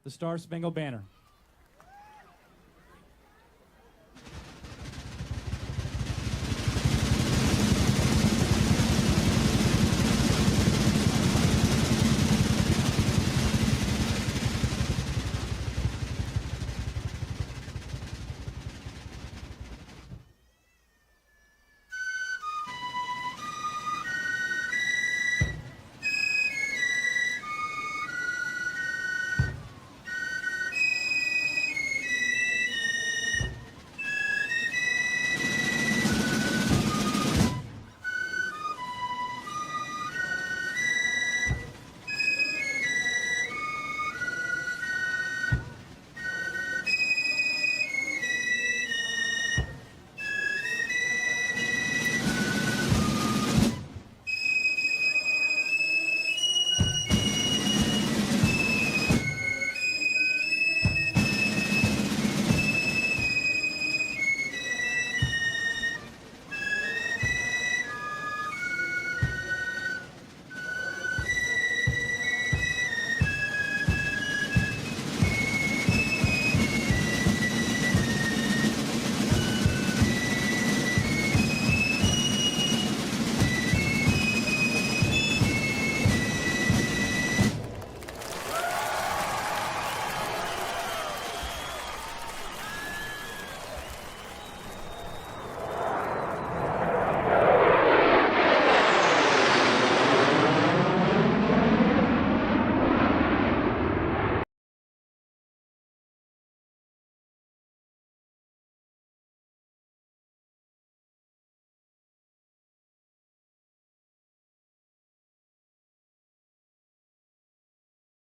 the Star Spangled Banner.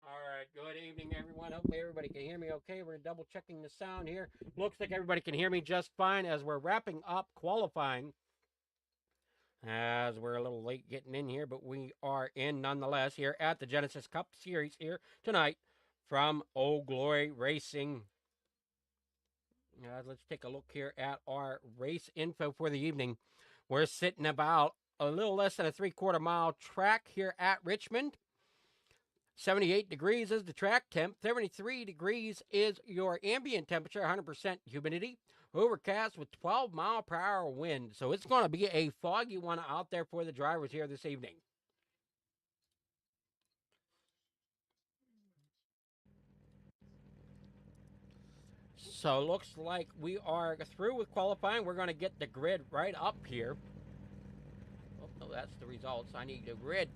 All right, good evening, everyone. Hopefully everybody can hear me okay. We're double checking the sound here. Looks like everybody can hear me just fine as we're wrapping up qualifying. As we're a little late getting in here, but we are in nonetheless here at the Genesis Cup Series here tonight from Old Glory Racing. Let's take a look here at our race info for the evening. We're sitting about a little less than a 3/4 mile track here at Richmond. 78 degrees is the track temp. 73 degrees is your ambient temperature. 100% humidity. Overcast with 12-mile-per-hour wind. So it's going to be a foggy one out there for the drivers here this evening. So looks like we are through with qualifying. We're going to get the grid right up here. Oh, no, that's the results. I need the grid.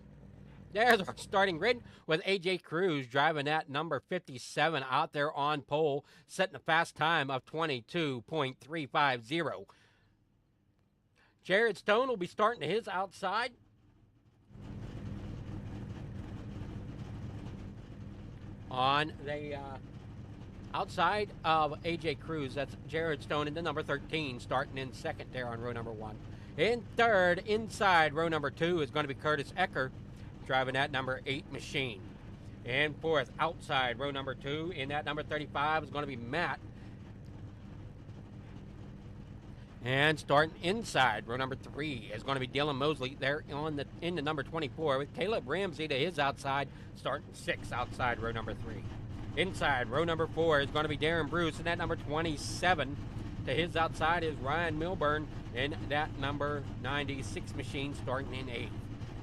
There's our starting grid with AJ Cruz driving at number 57 out there on pole, setting a fast time of 22.350. Jared Stone will be starting to his outside. On the outside of AJ Cruz, that's Jared Stone in the number 13, starting in second there on row number 1. In third, inside row number 2, is going to be Curtis Ecker, driving that number 8 machine. And fourth, outside row number 2, in that number 35 is going to be Matt. And starting inside row number 3 is going to be Dylan Mosley there in the number 24 with Caleb Ramsey to his outside, starting 6 outside row number 3. Inside row number 4 is going to be Darren Bruce, and that number 27 to his outside is Ryan Milburn in that number 96 machine, starting in 8th.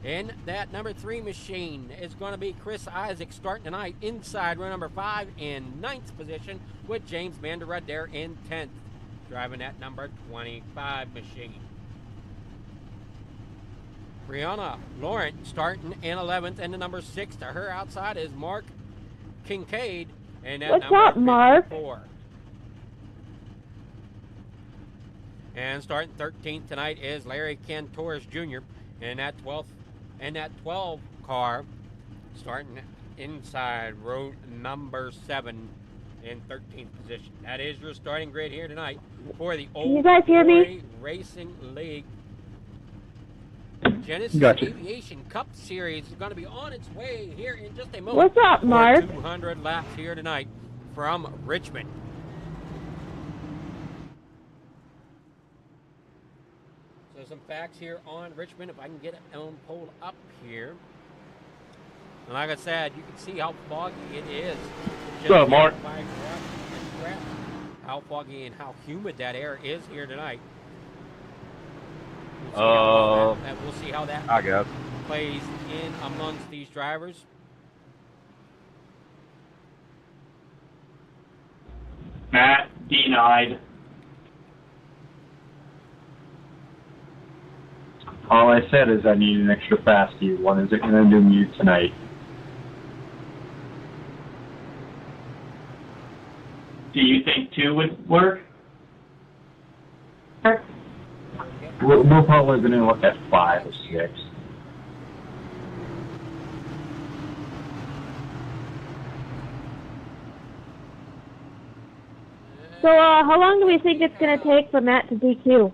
In that number 3 machine is going to be Chris Isaac, starting tonight inside row number 5 in 9th position with James Vanderrud there in 10th, driving that number 25 machine. Brianna Laurent starting in 11th, and the number 6 to her outside is Mark Kincaid, and that What's number up, Mark? 54. And starting 13th tonight is Larry Cantores Jr. in that 12 car, starting inside row number 7 in 13th position. That is your starting grid here tonight for the Old Glory Racing League Genesis Aviation Cup Series. Is going to be on its way here in just a moment. What's up, Mark? 200 laps here tonight from Richmond. So some facts here on Richmond, if I can get it pulled up here. And like I said, you can see how foggy it is. What's up, Mark? How foggy and how humid that air is here tonight. We'll see how that I guess plays in amongst these drivers. Matt, denied. All I said is I need an extra fasty. What is it going to do you tonight? Do you think 2 would work? We're probably going to look at 5 or 6. So, how long do we think it's going to take for Matt to DQ?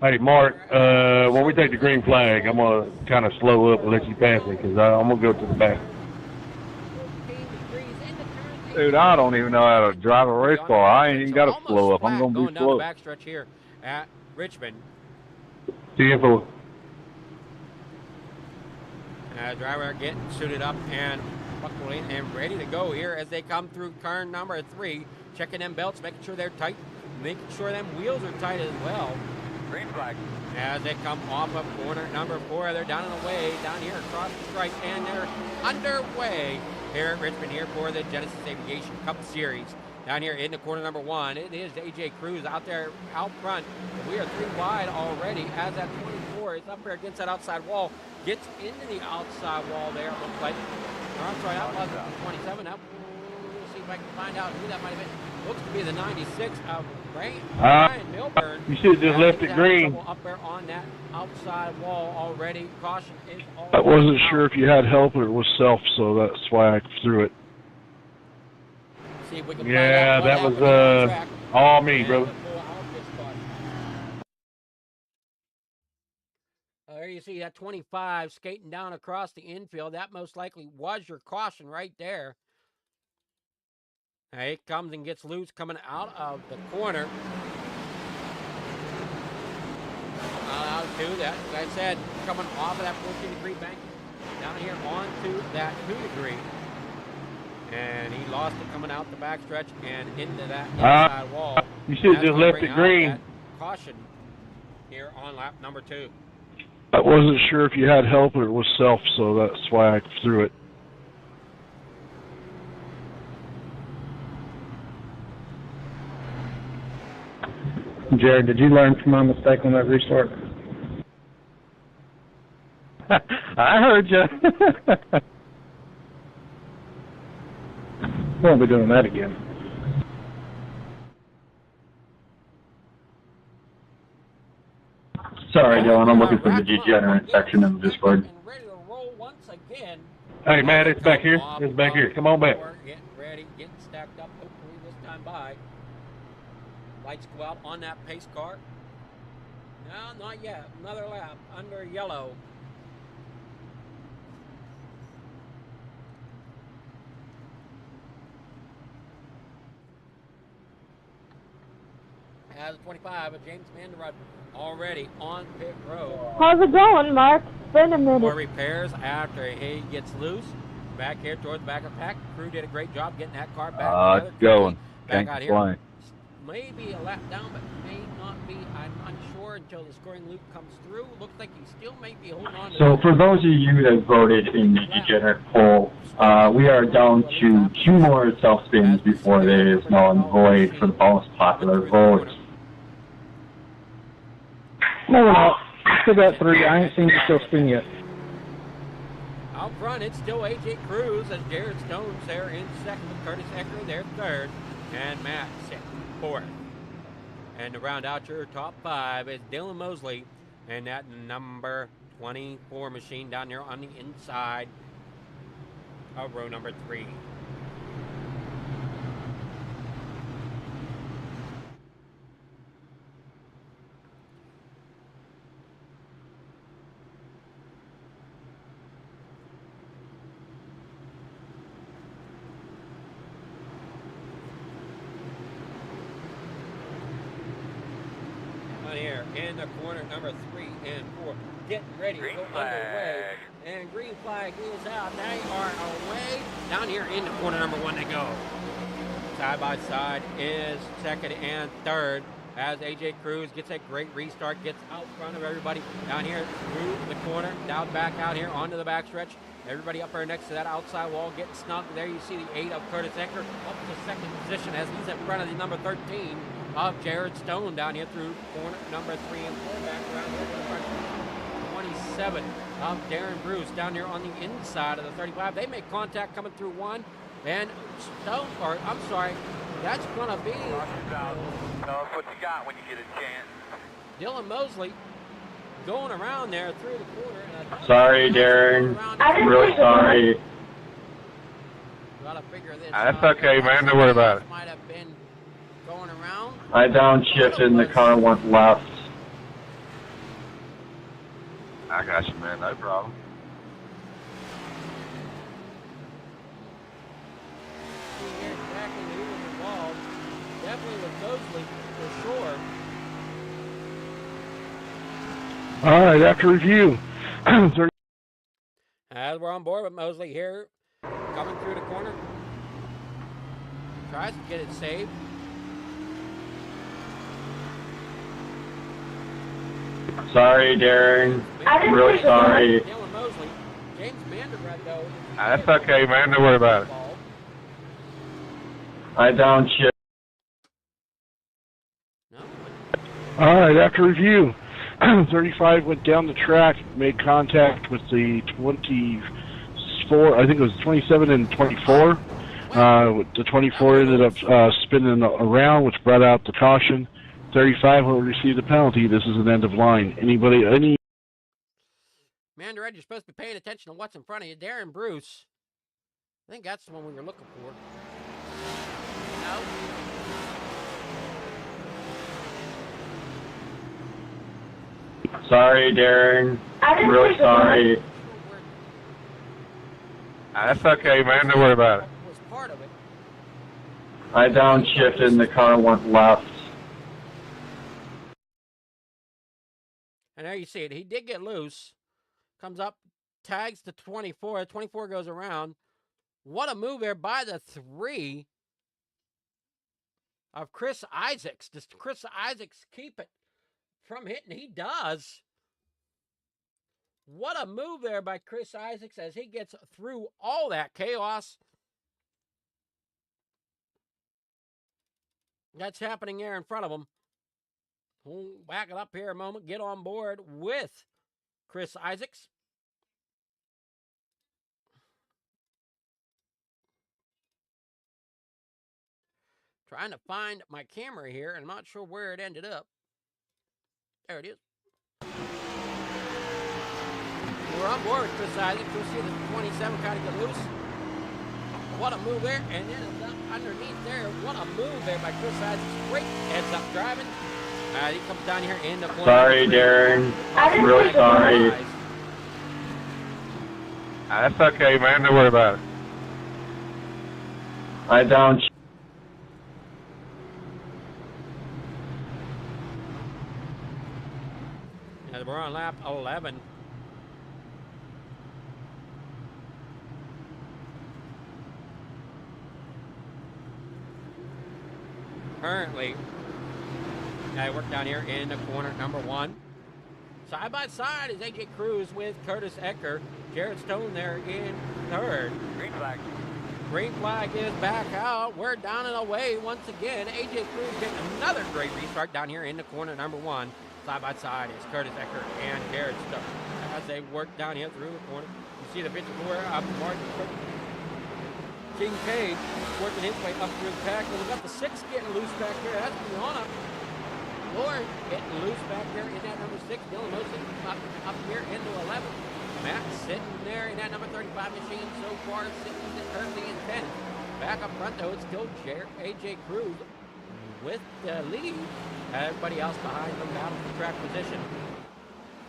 Hey, Mark, when we take the green flag, I'm going to kind of slow up and let you pass me because I'm going to go to the back. Dude, I don't even know how to drive a race car. I ain't even got to slow up. I'm going to be slow. Going down the backstretch here at Richmond. TFO. Driver getting suited up and buckling and ready to go here as they come through turn number 3. Checking them belts, making sure they're tight, making sure them wheels are tight as well. Green flag. As they come off of corner number 4, they're down and away, down here across the stripe, and they're underway here at Richmond here for the Genesis Aviation Cup Series. Down here in the corner number 1, it is AJ Cruz out there out front. We are 3 wide already as that 24 is up there against that outside wall. Gets into the outside wall there, it looks like. I'm sorry, that wasn't the 27. We'll see if I can find out who that might have been. Looks to be the 96 of Brian Milburn. You should have just left it green. Up there on that outside wall already. Caution is all. I wasn't sure if you had help or it was self, so that's why I threw it. See if we can yeah, find out that was all me, brother. There you see that 25 skating down across the infield. That most likely was your caution right there. It comes and gets loose coming out of the corner. Out to that, like I said, coming off of that 14-degree bank down here onto that 2-degree. And he lost it coming out the backstretch and into that inside wall. You should have just left it green. Caution here on lap number 2. I wasn't sure if you had help or it was self, so that's why I threw it. Jared, did you learn from my mistake on that restart? I heard you. Won't be doing that again. Sorry, Dylan, I'm looking for the degenerate section of the Discord. Ready to roll once again. Hey, Matt, it's back here. It's back here. Come on back. Getting ready, getting stacked up, hopefully this time by. Lights go out on that pace car. No, not yet. Another lap under yellow. As 25 of James Vanderrud already on pit road. How's it going, Mark? It's been a minute. For repairs after he gets loose. Back here towards the back of the pack. Crew did a great job getting that car back together. It's going. Back out flying. here. Maybe a lap down, but may not be. I'm unsure until the scoring loop comes through. Looks like he still may be holding on to So that. for those of you that voted in the degenerate poll, we are down to 2 more self-spins before there is null and void for the most popular vote. No, we're not. Still got 3. I ain't seen the self-spin yet. Out front, it's still AJ Cruz as Jared Stone's there in second with Curtis Ecker there third, and Matt sixth, fourth. And to round out your top 5 is Dylan Mosley and that number 24 machine down there on the inside of row number 3. here in the corner number 3 and 4. Getting ready to go underway. And green flag is out. They are away. Down here in the corner number 1 they go. Side by side is second and third as AJ Cruz gets a great restart, gets out front of everybody down here through the corner, down back out here onto the backstretch. Everybody up there next to that outside wall getting snugged. There you see the 8 of Curtis Ecker up to second position as he's in front of the number 13 of Jared Stone down here through corner number 3 and 4. Back around here to the front. 27 of Darren Bruce down here on the inside of the 35. They make contact coming through 1. And Stone, or I'm sorry, that's going to be... Tell us what you got when you get a chance. Dylan Mosley going around there through the corner. And Sorry, Darren. I'm really sorry. Gotta figure this That's out. okay, man. Don't worry about it. Might have been going around. I downshifted and the car went left. I got you, man. No problem. See here exactly who was involved. Definitely with Mosley for sure. All right, after review. As we're on board with Mosley here, coming through the corner. Tries to get it saved. Sorry, Darren. I'm really sorry. Dylan Mosley. James Manderbrad, though. That's okay, man. Don't worry about it. I downshifted. No. All right, after review. 35 went down the track, made contact with the 24, I think it was 27 and 24. The 24 ended up spinning around, which brought out the caution. 35 will receive the penalty. This is an end of line. Anybody, any? Manderbrad, you're supposed to be paying attention to what's in front of you. Darren Bruce. I think that's the one we were looking for. No. Sorry, Darren. I'm really sorry. That's okay, man. Don't worry about it. Was part of it. I downshifted and the car went left. And there you see it. He did get loose. Comes up, tags the 24. 24 goes around. What a move there by the 3 of Chris Isaacs. Does Chris Isaacs keep it from hitting? He does. What a move there by Chris Isaacs as he gets through all that chaos that's happening there in front of him. We'll back it up here a moment. Get on board with Chris Isaacs. Trying to find my camera here, and I'm not sure where it ended up. There it is. We're on board with Chris Isaacs. You'll see the 27 kind of get loose. What a move there. And then underneath there, what a move there by Chris Isaacs. Great heads up driving. He comes down here in the corner. Sorry, Darren. I'm really sorry. That's okay, man. Don't worry about it. I downshifted. As we're on lap 11. Currently, I work down here in the corner number 1. Side by side is AJ Cruz with Curtis Ecker. Jared Stone there in third. Green flag. Green flag is back out. We're down and away once again. AJ Cruz getting another great restart down here in the corner number 1. Side by side is Curtis Ecker and Jared Stone as they work down here through the corner. You see the 54 up Martin Kincaid working his way up through the pack. We've got the 6 getting loose back here. That's Brianna Lord getting loose back there in that number 6. Dylan Mosley up here into 11. Matt sitting there in that number 35 machine so far, sitting currently in 10th. Back up front, though, it's still AJ Cruz with the lead. Everybody else behind them battling for track position.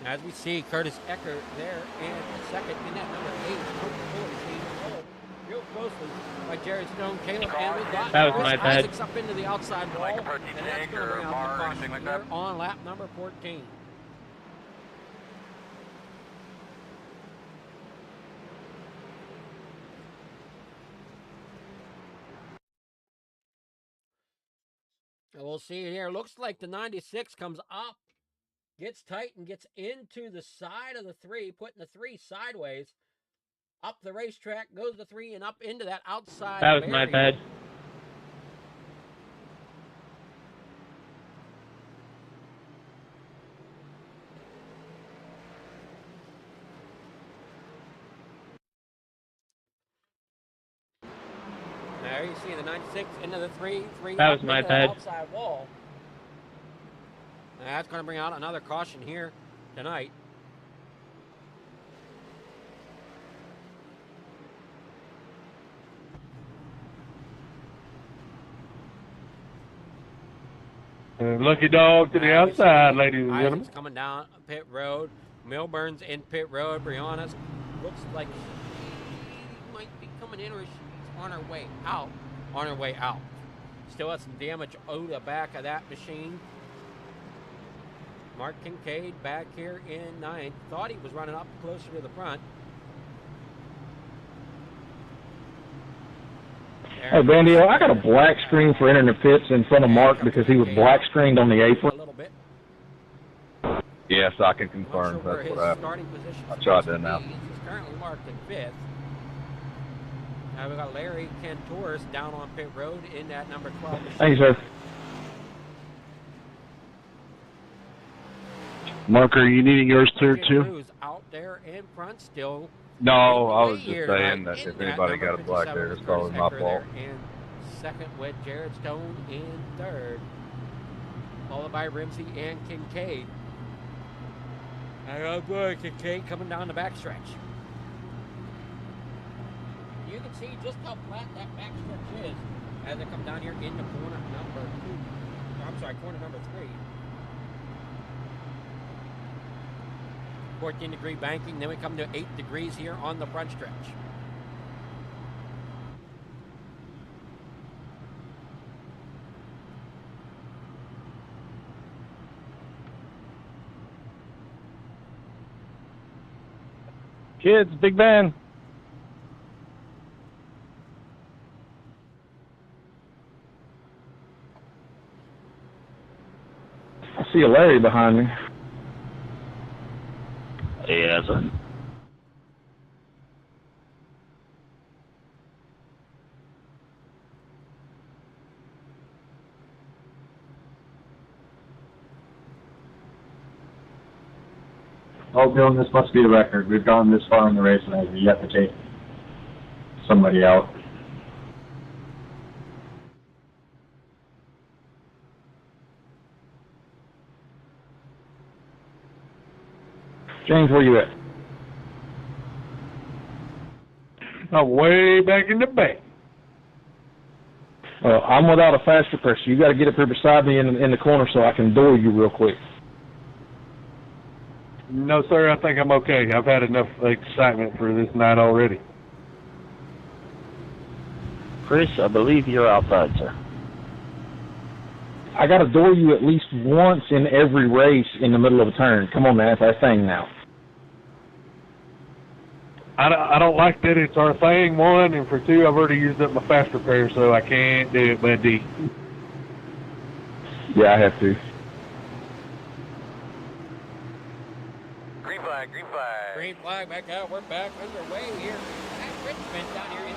As we see Curtis Ecker there in second in that number 8 Coca-Cola machine. Real quick. closely by Jared Stone. Caleb and we got That was Chris my bad. Isaacs up into the outside wall, Like and a protein that's shake going to or bring a out bar the or caution anything like here that? on lap number 14. And we'll see here. Looks like the 96 comes up, gets tight, and gets into the side of the 3, putting the 3 sideways. Up the racetrack goes the 3 and up into that outside That was my barrier. bad. There you see the 96 into the 3, 3 That up was my into bad. the outside wall. And that's going to bring out another caution here tonight. Lucky dog to the outside, ladies and gentlemen. Isaac's coming down pit road. Milburn's in pit road. Brianna's looks like she might be coming in, or she's on her way out. On her way out. Still has some damage on the back of that machine. Mark Kincaid back here in 9th. Thought he was running up closer to the front. Hey, Bandio, I got a black screen for entering the pits in front of Mark because he was black screened on the apron. A little bit. Yes, I can Not confirm. sure where That's his what happened. starting position I tried that is. now. He's currently marked in 5th. Now we've got Larry Cantoris down on pit road in that number 12 machine. Thank you, sir. Mark, are you needing yours cleared too? Cruz out there in front still. No, I was Leading just here saying tonight that in if anybody number got a black 57 there, was it's probably Curtis my Ecker fault. there in second with Jared Stone in third. Followed by Rimsey and Kincaid. Oh boy, Kincaid coming down the backstretch. You can see just how flat that backstretch is as they come down here into corner number 2. I'm sorry, corner number 3. 14-degree banking, then we come to 8 degrees here on the front stretch. Kids, Big Ben. I see a Larry behind me. Yes, sir. Oh, Bill, this must be a record. We've gone this far in the race and I've yet to take somebody out. James, where you at? I'm way back in the back. Well, I'm without a faster pressure. You got to get up here beside me in the corner so I can door you real quick. No, sir, I think I'm okay. I've had enough excitement for this night already. Chris, I believe you're outside, sir. I got to door you at least once in every race in the middle of a turn. Come on, man, that's our thing now. I don't like that it's our thing, 1, and for 2, I've already used up my fast repair, so I can't do it, buddy. Yeah, I have to. Green flag, green flag. Green flag back out. We're back underway here at Richmond down here in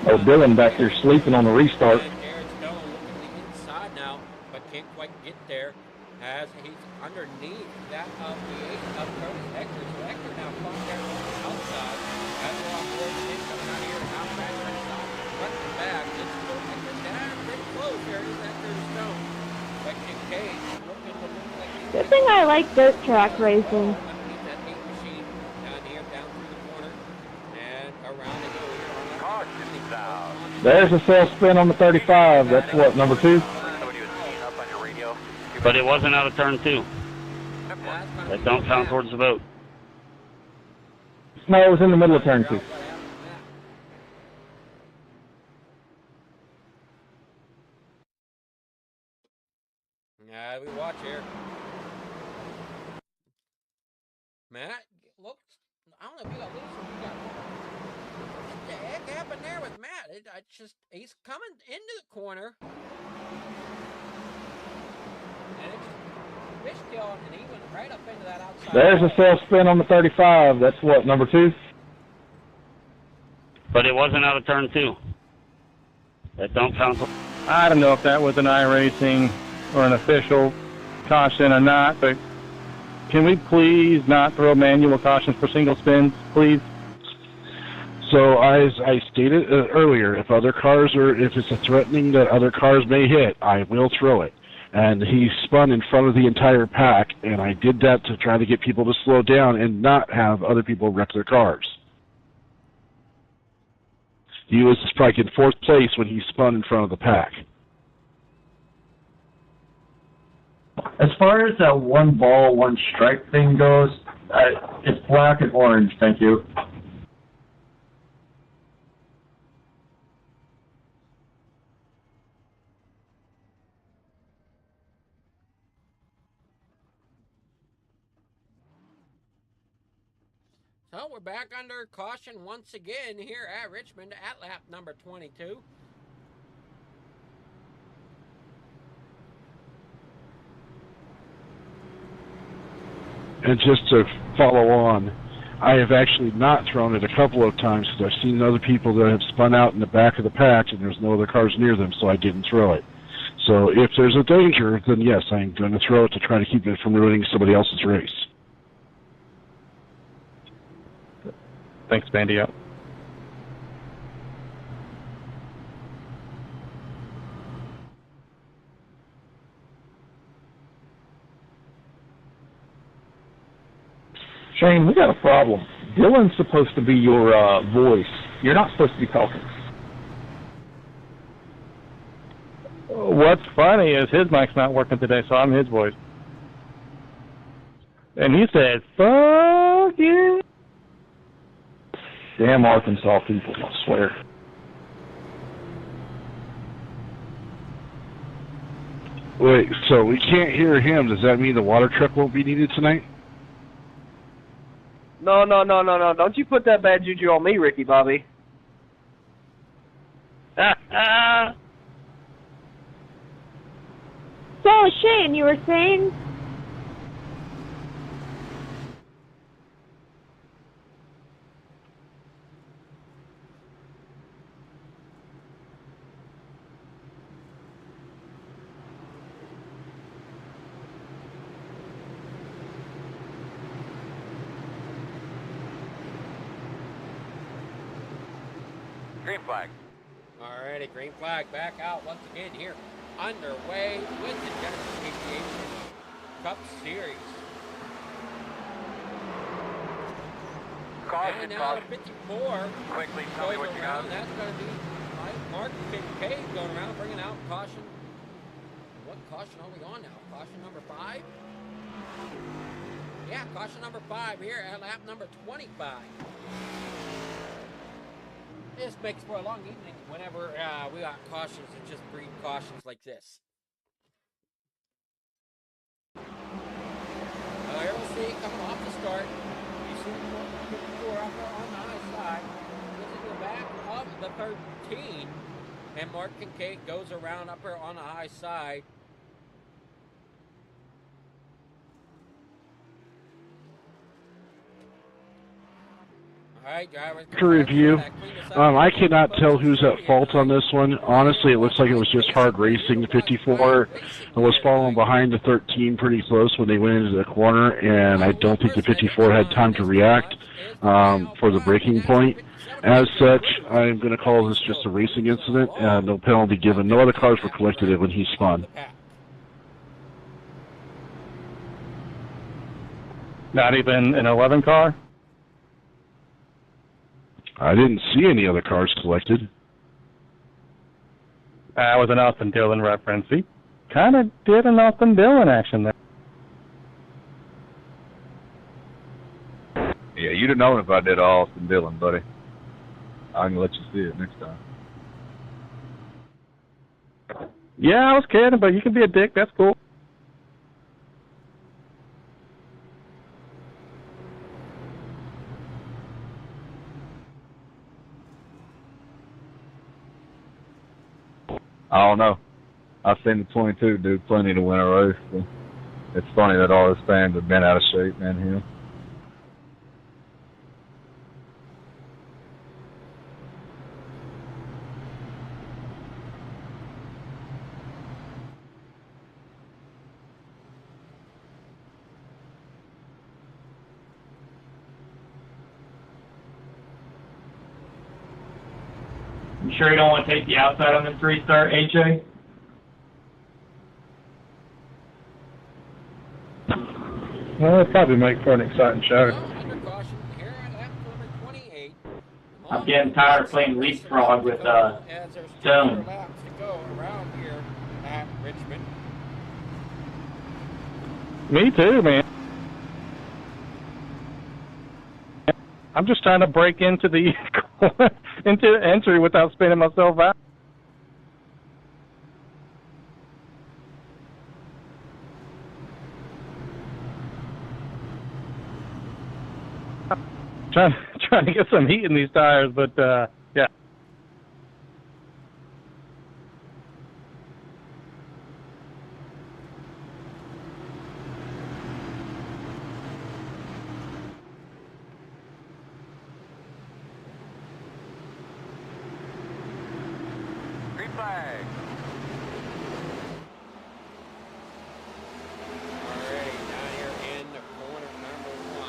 the Oh, corner. Dylan back there sleeping on the restart. And Jared Stone looking to the inside now, but can't quite get there as he's underneath that of the 8 of Curtis Hector. So Hector now caught there on the outside. As we're on board, it's coming out here and out back inside. Front to back. It's still Hector down pretty close. There is Hector Stone. But Kincaid looking to look like he's Good thing I like dirt track racing. underneath that 8 machine down here, down through the corner, and around the hill here on that. Caution down. There's a self spin on the 35. That's what, number 2? Somebody was keying up on your radio. But it wasn't out of turn 2. That's gonna That be don't count down. towards the vote. No, it was in the middle of turn 2. Yeah, we watch here. Matt, look, I don't know if you got loose or you got. What the heck happened there with Matt? He's coming into the corner. And it's fishtail, and he went right up into that outside. There's a self-spin on the 35. That's what, number 2? But it wasn't out of turn 2. That don't count. I don't know if that was an iRacing or an official caution or not, but can we please not throw manual cautions for single spins, please? So as I stated earlier, if it's a threatening that other cars may hit, I will throw it. And he spun in front of the entire pack, and I did that to try to get people to slow down and not have other people wreck their cars. He was like in 4th place when he spun in front of the pack. As far as that one ball, one strike thing goes, it's black and orange, thank you. So we're back under caution once again here at Richmond at lap number 22. And just to follow on, I have actually not thrown it a couple of times because I've seen other people that have spun out in the back of the patch and there's no other cars near them, so I didn't throw it. So if there's a danger, then yes, I'm going to throw it to try to keep it from ruining somebody else's race. Thanks, Bandy. Out. Shane, we got a problem. Dylan's supposed to be your voice. You're not supposed to be talking. What's funny is his mic's not working today, so I'm his voice. And he said, "Fuck you." Damn Arkansas people, I swear. Wait, so we can't hear him. Does that mean the water truck won't be needed tonight? No. Don't you put that bad juju on me, Ricky Bobby. So, Shane, you were saying? Green flag. Alrighty, green flag back out once again here. Underway with the General Aviation Cup Series. Caution, And now caution. 54 Quickly tell me goes what you around. got. That's going to be Mark Kincaid going around, bringing out caution. What caution are we on now? Caution number 5? Yeah, caution number 5 here at lap number 25. This makes for a long evening whenever we got cautions that just breed cautions like this. Here we'll see coming off the start. You see the 54 up there on the high side. This is the back of the 13. And Mark Kincaid goes around up there on the high side. All right, drivers. To review, I cannot tell who's at fault on this one. Honestly, it looks like it was just hard racing. The 54 was following behind the 13 pretty close when they went into the corner, and I don't think the 54 had time to react for the braking point. As such, I'm going to call this just a racing incident, and no penalty given. No other cars were collected when he spun. Not even an 11 car? I didn't see any other cars collected. That was an Austin Dillon reference. He kind of did an Austin Dillon action there. Yeah, you'd have known if I did Austin Dillon, buddy. I can let you see it next time. Yeah, I was kidding, but you can be a dick. That's cool. don't know. I've seen the 22 do plenty to win a race. So it's funny that all his fans have been out of shape, man. Him. You sure you don't want to take the outside on this restart, AJ? Well, it'd probably make for an exciting show. Under caution here at lap number 28. I'm getting tired of playing leapfrog with as there's 2 Stone. more laps to go around here at Richmond. Me too, man. I'm just trying to break into the into the entry without spinning myself out. Trying to get some heat in these tires, but yeah. Green flag. Alright, down here in the corner number 1.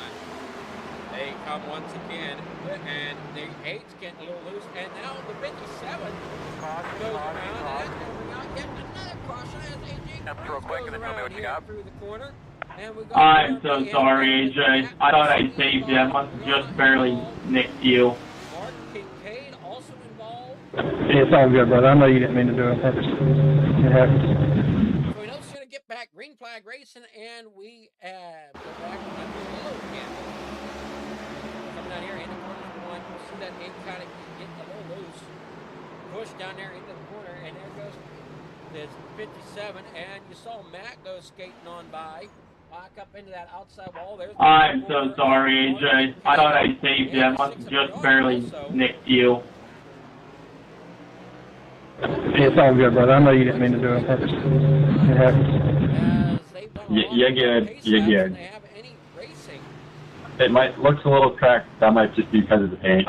They come once again, and the 8's getting a little loose, and now the 57 goes around, and that's going out yet another caution as AJ Up real quick and then tell me what you got. through the corner. And we go I'm so down the sorry, end. AJ. I thought I saved you. I must have just barely nicked you. Mark Kincaid also involved. It's all good, brother. I know you didn't mean to do it on purpose. It happens. So we know it's going to get back green flag racing, and we go back under yellow again. Coming down here in the corner number 1, we'll see that 8 kind of get a little loose. Push down there into the corner, and there goes this 57, and you saw Matt go skating on by. Back up into that outside wall. There's I'm so sorry, AJ. I thought I saved you. I must have just barely nicked you. It's all good, brother. I know you didn't mean to do it on purpose. It happens. You're good. You're good. It looks a little cracked. That might just be because of the paint.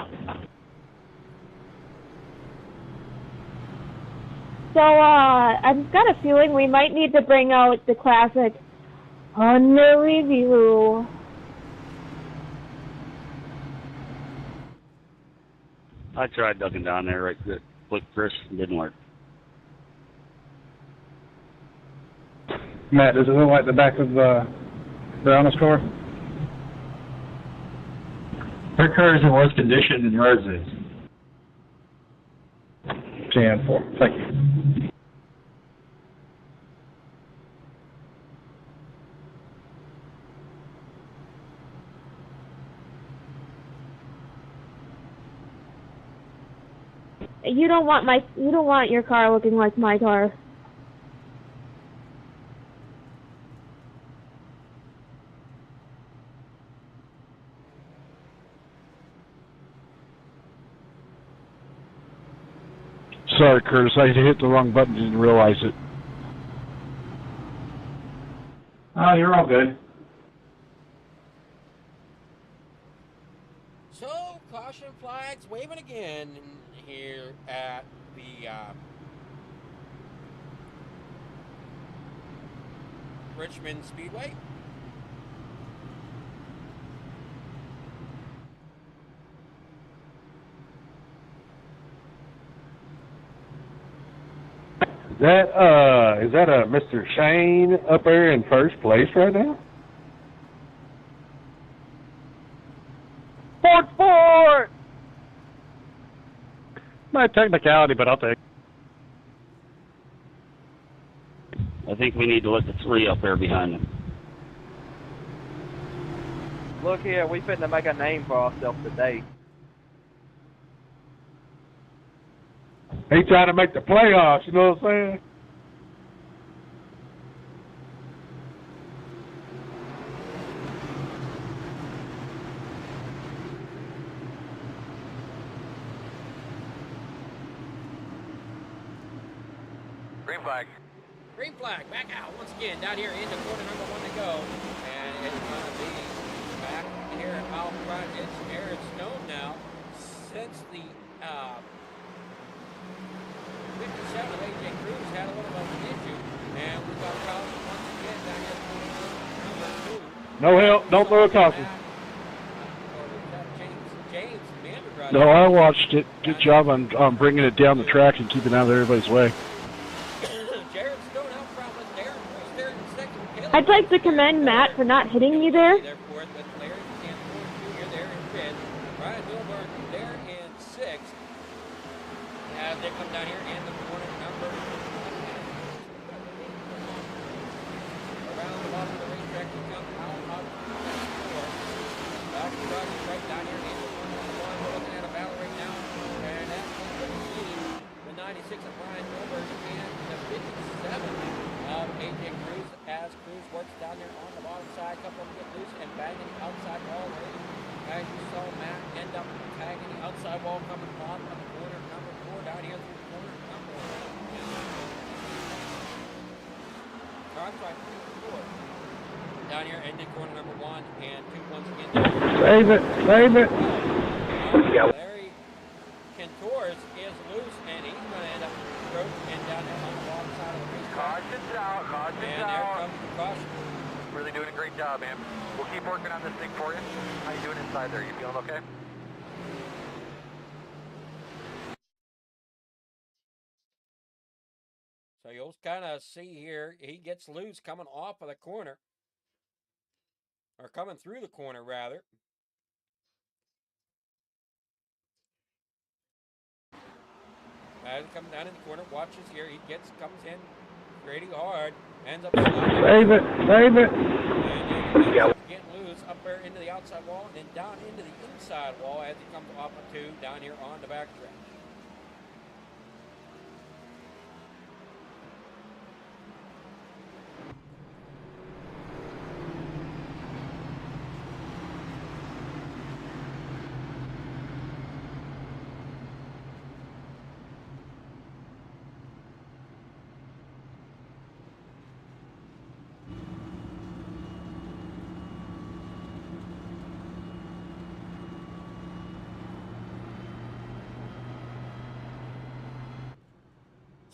So, I've got a feeling we might need to bring out the classic under review. I tried ducking down there right quick, Chris, it didn't work. Matt, does it look like the back of the honest car? Her car is in worse condition than yours is. Jan 4. Thank you. You don't want your car looking like my car. Sorry, Curtis. I hit the wrong button. Didn't realize it. Oh, you're all good. So, caution flags waving again here at the Richmond Speedway. Is that a Mr. Shane up there in first place right now? Fort! My technicality, but I'll take it. I think we need to let the 3 up there behind them. Look here, we finna make a name for ourselves today. He trying to make the playoffs, you know what I'm saying? Green flag. Green flag, back out once again down here into corner number 1 to go. And it's going to be back here out front. It's Aaron Stone now. Since the 57 of AJ Cruz had a little bit of an issue. And we've got Carlson once again down here number 2. No help. Don't throw a caution. James Vandergraat. No, I watched it. Good job on bringing it down the track and keeping it out of everybody's way. Jared Stone out front with Darren Bruce there in second. I'd like to commend Matt for not hitting me there. There fourth with Larry Sanford Jr. there in fifth. Brian Milburn there in sixth. As they come down here in the corner number 1. Around the bottom of the racetrack, we come out of four. Back to right down here in the corner number 1. We're looking at a battle right now. And that's the 96 of Brian Milburn and the 57 of AJ Cruz as Cruz works down there on the bottom side. A couple of them get loose and banging the outside wall. As you saw Matt end up tagging the outside wall coming off of the corner number 4 down here through the corner number 4. Down here ending corner number 1 and 2 once again. Save it. Save it. Larry Kentors is loose and he's going to end up broken and down there on the wrong side of the race. Caution's out. Caution's And out. there comes the caution. Really doing a great job, man. We'll keep working on this thing for you. How you doing inside there? You feeling okay? So you'll kind of see here, he gets loose coming off of the corner. Or coming through the corner, rather. As he comes down in the corner, watches here, he comes in pretty hard, ends up sliding. Save it. Save it. And getting loose up there into the outside wall, and then down into the inside wall as he comes off of 2 down here on the back stretch.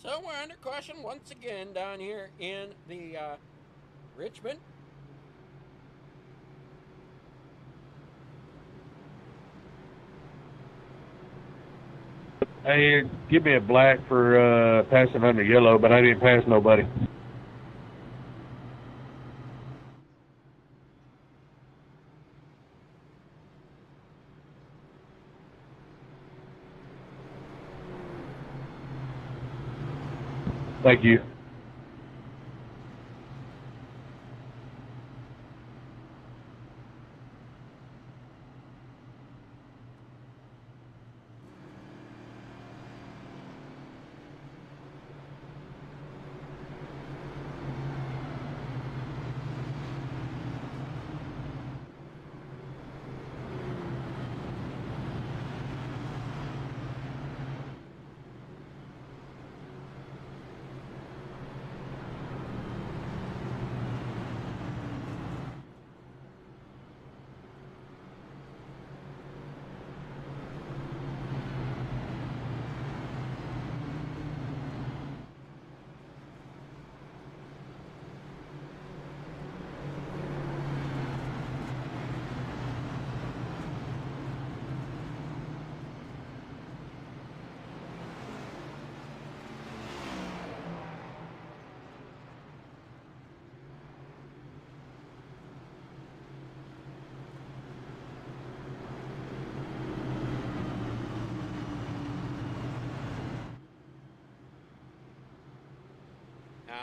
So we're under caution once again down here in the Richmond. Hey, give me a black for passing under yellow, but I didn't pass nobody. Thank you.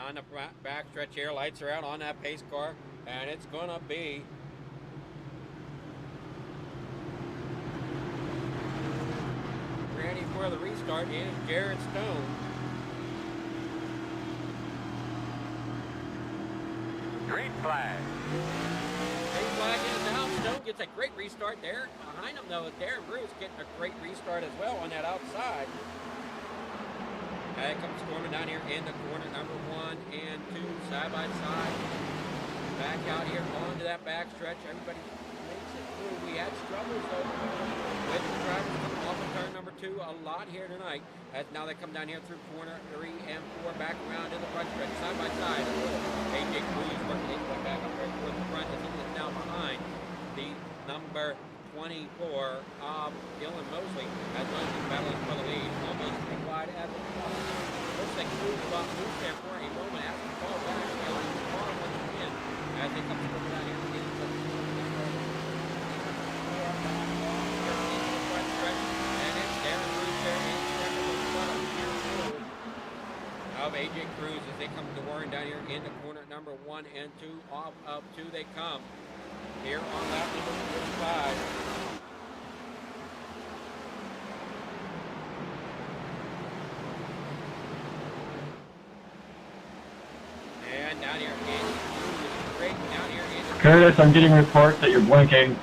On the back stretch here, lights are out on that pace car, and it's going to be ready for the restart is Jared Stone. Green flag. Green flag is down. Stone gets a great restart there. Behind him, though, is Darren Bruce getting a great restart as well on that outside. It comes storming down here in the corner, number 1 and 2, side by side. Back out here onto that back stretch. Everybody makes it through. We had struggles though with the drivers coming off of turn number 2 a lot here tonight. As now they come down here through corner 3 and 4, back around in the front stretch, side by side. AJ Cruz working his way back up there towards the front as he is now behind the number 24 of Dylan Mosley as Mosley battling for the lead. Almost as wide as it was. Looks like Cruz got loose there for a moment after the ball back. Dylan far once again as they come over down here into the front stretch. And it's Darren Cruz there in front of AJ Cruz as they come to Warren down here in the corner number 1 and 2. Off of 2 they come. Here on lap number 45. And down here straight down here in Curtis, I'm getting reports that you're blinking.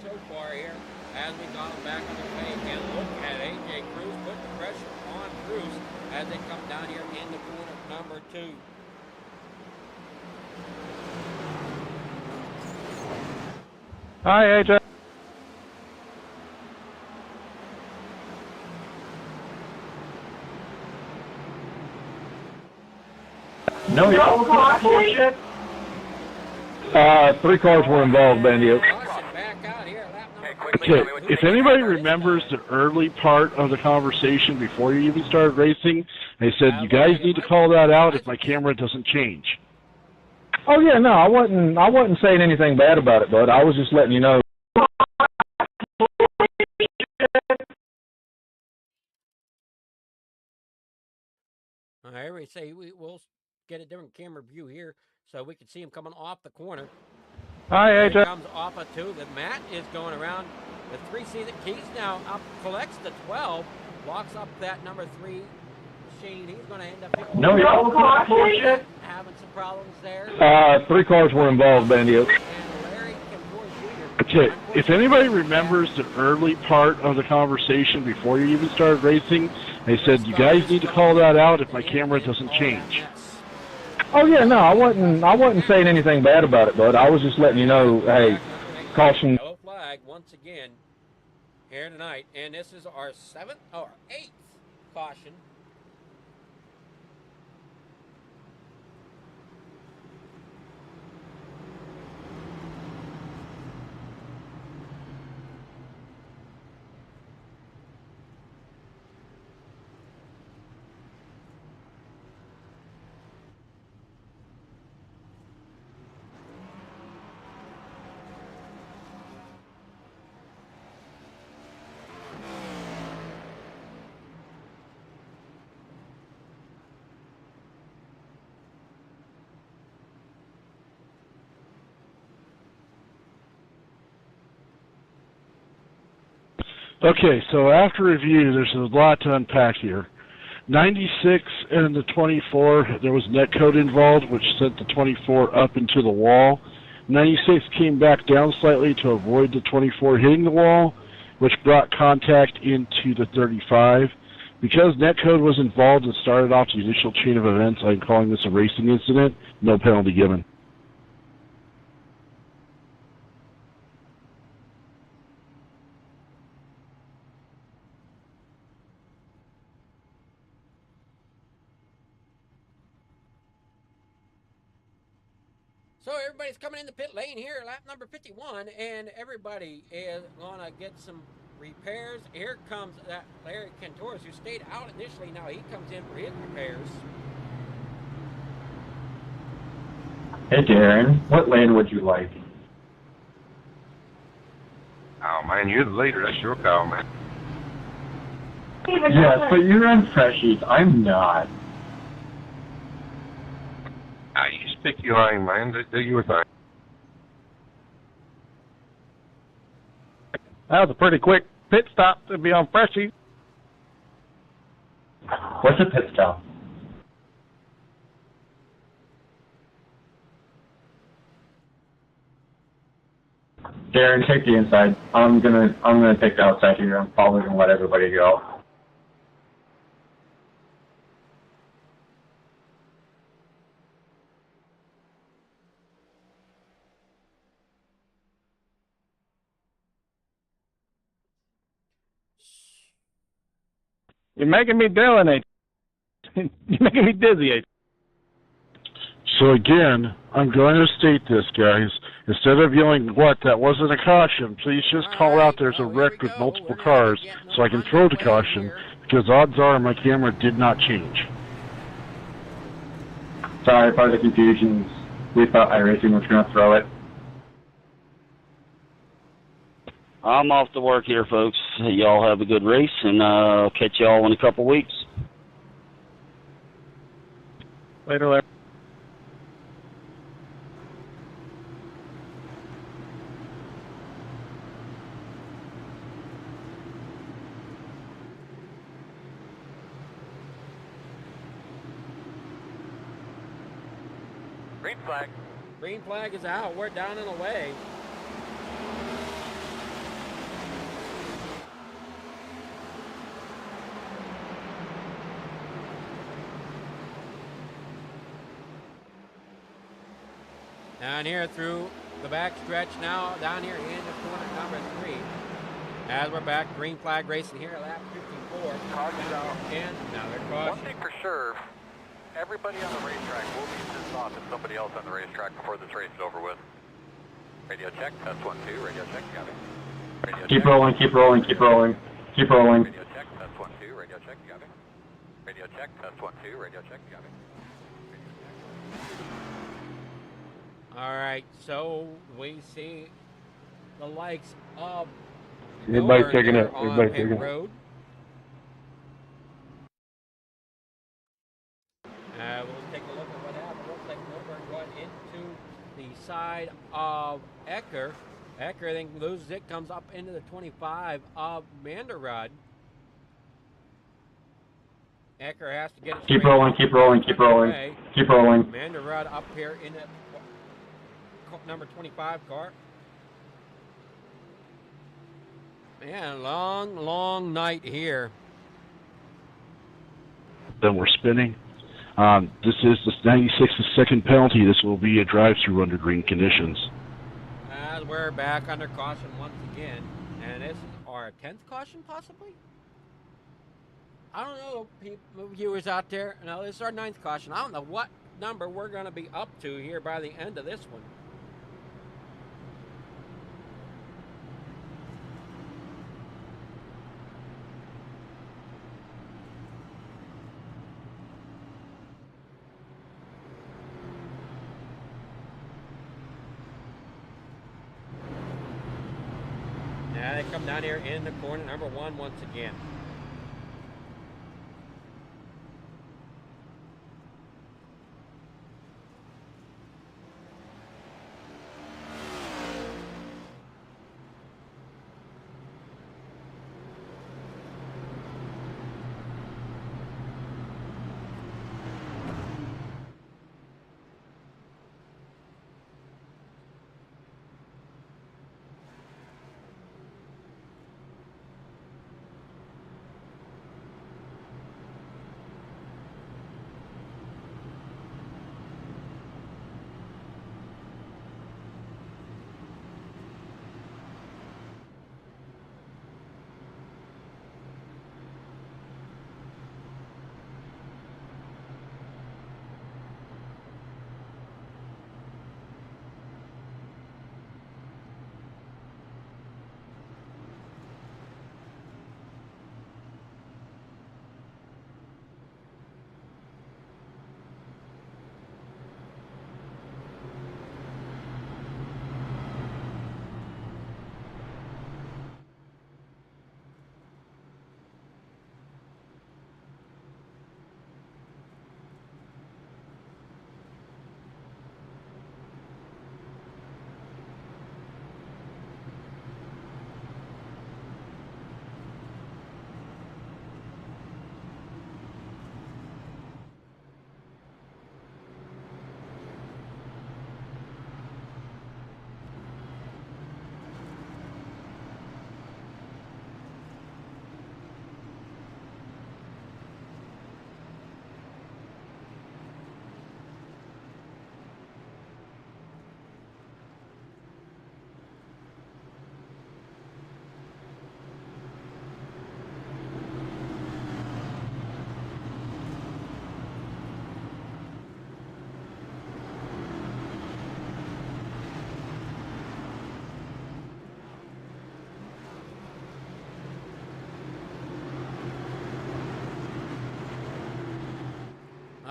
so far here as we got them back on the way. And look at AJ Cruz put the pressure on Cruz as they come down here in the corner number 2. Hi, AJ. No, y'all call bullshit. 3 cars were involved, Bandio. Okay, if anybody remembers the early part of the conversation before you even started racing, they said, you guys need to call that out if my camera doesn't change. Oh yeah, no, I wasn't saying anything bad about it, bud. I was just letting you know. I already say we'll get a different camera view here so we can see him coming off the corner. Hi, AJ. Here comes off a 2. The Matt is going around the 3. See that he's now up, collects the 12, walks up that number 3 machine. He's going to end up. No, y'all call bullshit. Having some problems there. 3 cars were involved, Bandio. Okay, if anybody remembers the early part of the conversation before you even started racing, they said, you guys need to call that out if my camera doesn't change. Oh yeah, no, I wasn't saying anything bad about it, bud. I was just letting you know, hey, caution. Yellow flag once again here tonight, and this is our 7th or 8th caution. Okay, so after review, there's a lot to unpack here. 96 and the 24, there was net code involved, which sent the 24 up into the wall. 96 came back down slightly to avoid the 24 hitting the wall, which brought contact into the 35. Because net code was involved and started off the initial chain of events, I'm calling this a racing incident, no penalty given. So everybody's coming in the pit lane here, lap number 51, and everybody is going to get some repairs. Here comes that Larry Cantores, who stayed out initially. Now he comes in for his repairs. Hey, Darren, what lane would you like? Oh, man, you're the leader. That's your call, man. Yes, but you're on freshies. I'm not. You stick your lane, man. Do your thing. That was a pretty quick pit stop to be on Freshie. What's a pit stop? Darren, take the inside. I'm gonna take the outside here. I'm probably gonna let everybody go. You're making me delinate. You're making me dizzy. So again, I'm going to state this, guys. Instead of yelling, "What? That wasn't a caution," please just call out there's a wreck with multiple cars so I can throw the caution, because odds are my camera did not change. Sorry, part of the confusion. We thought iRacing was gonna throw it. I'm off to work here, folks. Y'all have a good race, and I'll catch y'all in a couple weeks. Later, Larry. Green flag. Green flag is out. We're down and away. Down here through the back stretch now, down here in the corner number 3. As we're back, green flag racing here, lap 54. Caution out. And now they're One caution. thing for sure, everybody on the racetrack will be sent off to somebody else on the racetrack before this race is over with. Radio check, test 1, 2, radio check, got it. Radio Keep check. rolling, keep rolling, keep rolling, keep rolling. Radio check, test 1, 2, radio check, got it. Radio check, test 1, 2, radio check, got it. All right, so we see the likes of Everybody's Miller checking there up. on Everybody's pit checking up. road. We'll take a look at what happened. Looks like Milburn got into the side of Ecker. Ecker then loses it, comes up into the 25 of Manderud. Ecker has to get it Keep straight rolling, out. keep rolling, keep rolling, Away. keep rolling. Manderud up here in the number 25 car. Man, long night here. Then we're spinning. This is the 96th second penalty. This will be a drive-through under green conditions. As we're back under caution once again. And this is our 10th caution, possibly? I don't know, people, viewers out there. No, this is our 9th caution. I don't know what number we're going to be up to here by the end of this one. Now they come down here in the corner number 1 once again.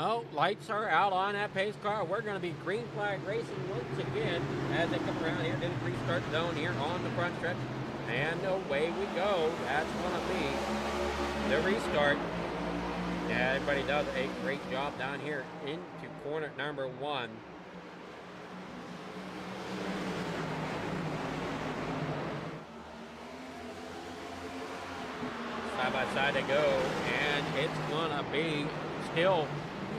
Oh, lights are out on that pace car. We're going to be green flag racing once again as they come around here to the restart zone here on the front stretch. And away we go. That's going to be the restart. Yeah, everybody does a great job down here into corner number 1. Side by side they go, and it's gonna be still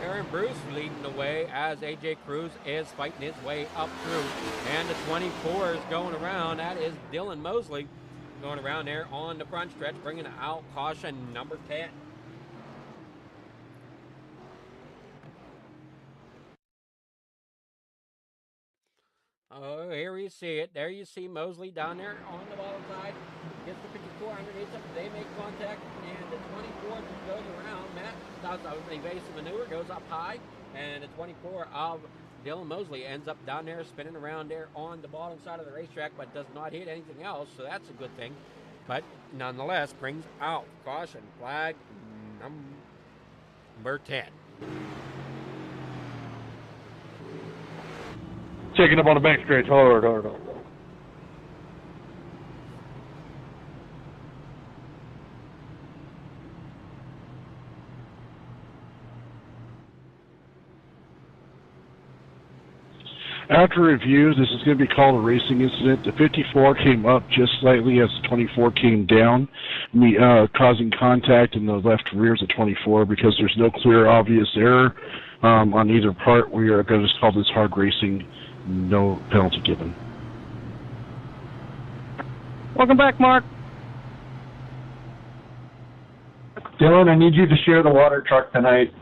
Aaron Bruce leading the way as AJ Cruz is fighting his way up through. And the 24 is going around. That is Dylan Mosley going around there on the front stretch, bringing out caution number 10. Oh, here you see it. There you see Mosley down there on the bottom side. Gets the 54 underneath them. They make contact, and the 24 just goes around. Matt does an evasive maneuver, goes up high, and the 24 of Dylan Mosley ends up down there spinning around there on the bottom side of the racetrack, but does not hit anything else, so that's a good thing. But nonetheless, brings out caution flag number 10. Checking up on the backstretch hard. After review, this is going to be called a racing incident. The 54 came up just slightly as the 24 came down, causing contact in the left rears of 24. Because there's no clear, obvious error on either part, we are going to just call this hard racing. No penalty given. Welcome back, Mark. Dylan, I need you to share the water truck tonight.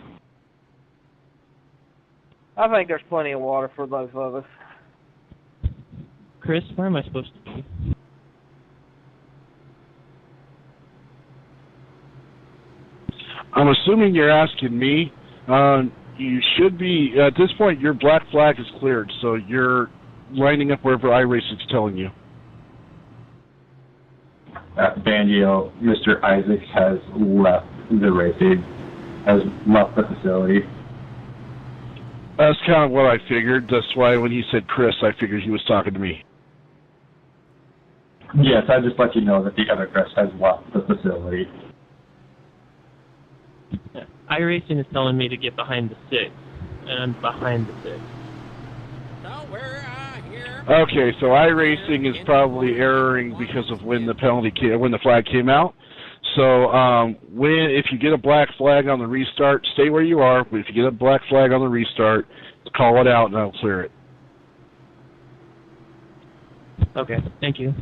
I think there's plenty of water for both of us. Chris, where am I supposed to be? I'm assuming you're asking me. You should be, at this point, your black flag is cleared, so you're lining up wherever iRacing's telling you. At Bandio, Mr. Isaacs has left the racing, has left the facility. That's kind of what I figured. That's why when he said Chris, I figured he was talking to me. Yes, I just let you know that the other Chris has left the facility. iRacing is telling me to get behind the 6, and I'm behind the 6. So we're here. Okay, so iRacing is probably erroring because of when the when the flag came out. So if you get a black flag on the restart, stay where you are. But if you get a black flag on the restart, call it out and I'll clear it. Okay, thank you.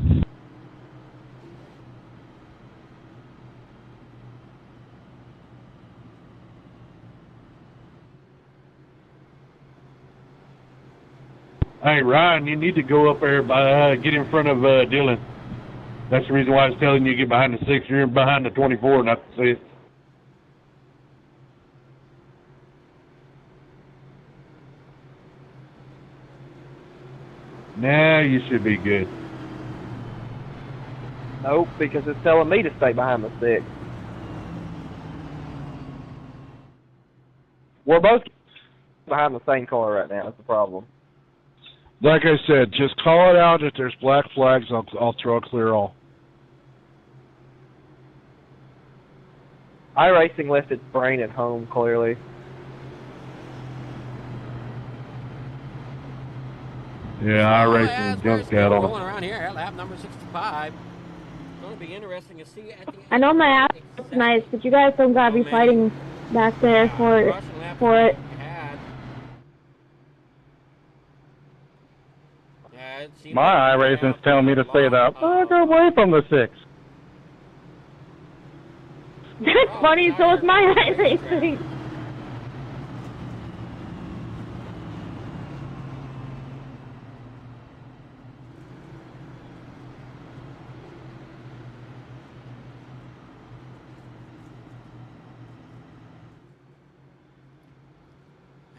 Hey, Ryan, you need to go up there get in front of Dylan. That's the reason why I was telling you to get behind the 6. You're behind the 24, not the 6. Now you should be good. Nope, because it's telling me to stay behind the 6. We're both behind the same car right now. That's the problem. Like I said, just call it out. If there's black flags, I'll throw a clear all. iRacing left its brain at home, clearly. Yeah, iRacing jumped out on Rolling around here at lap number 65. It's going to be interesting to see at the end. I know my app is nice, but you guys don't gotta be fighting back there for it. My iRacing's telling me to stay the fuck away from the 6. That's funny, so is my iRacing.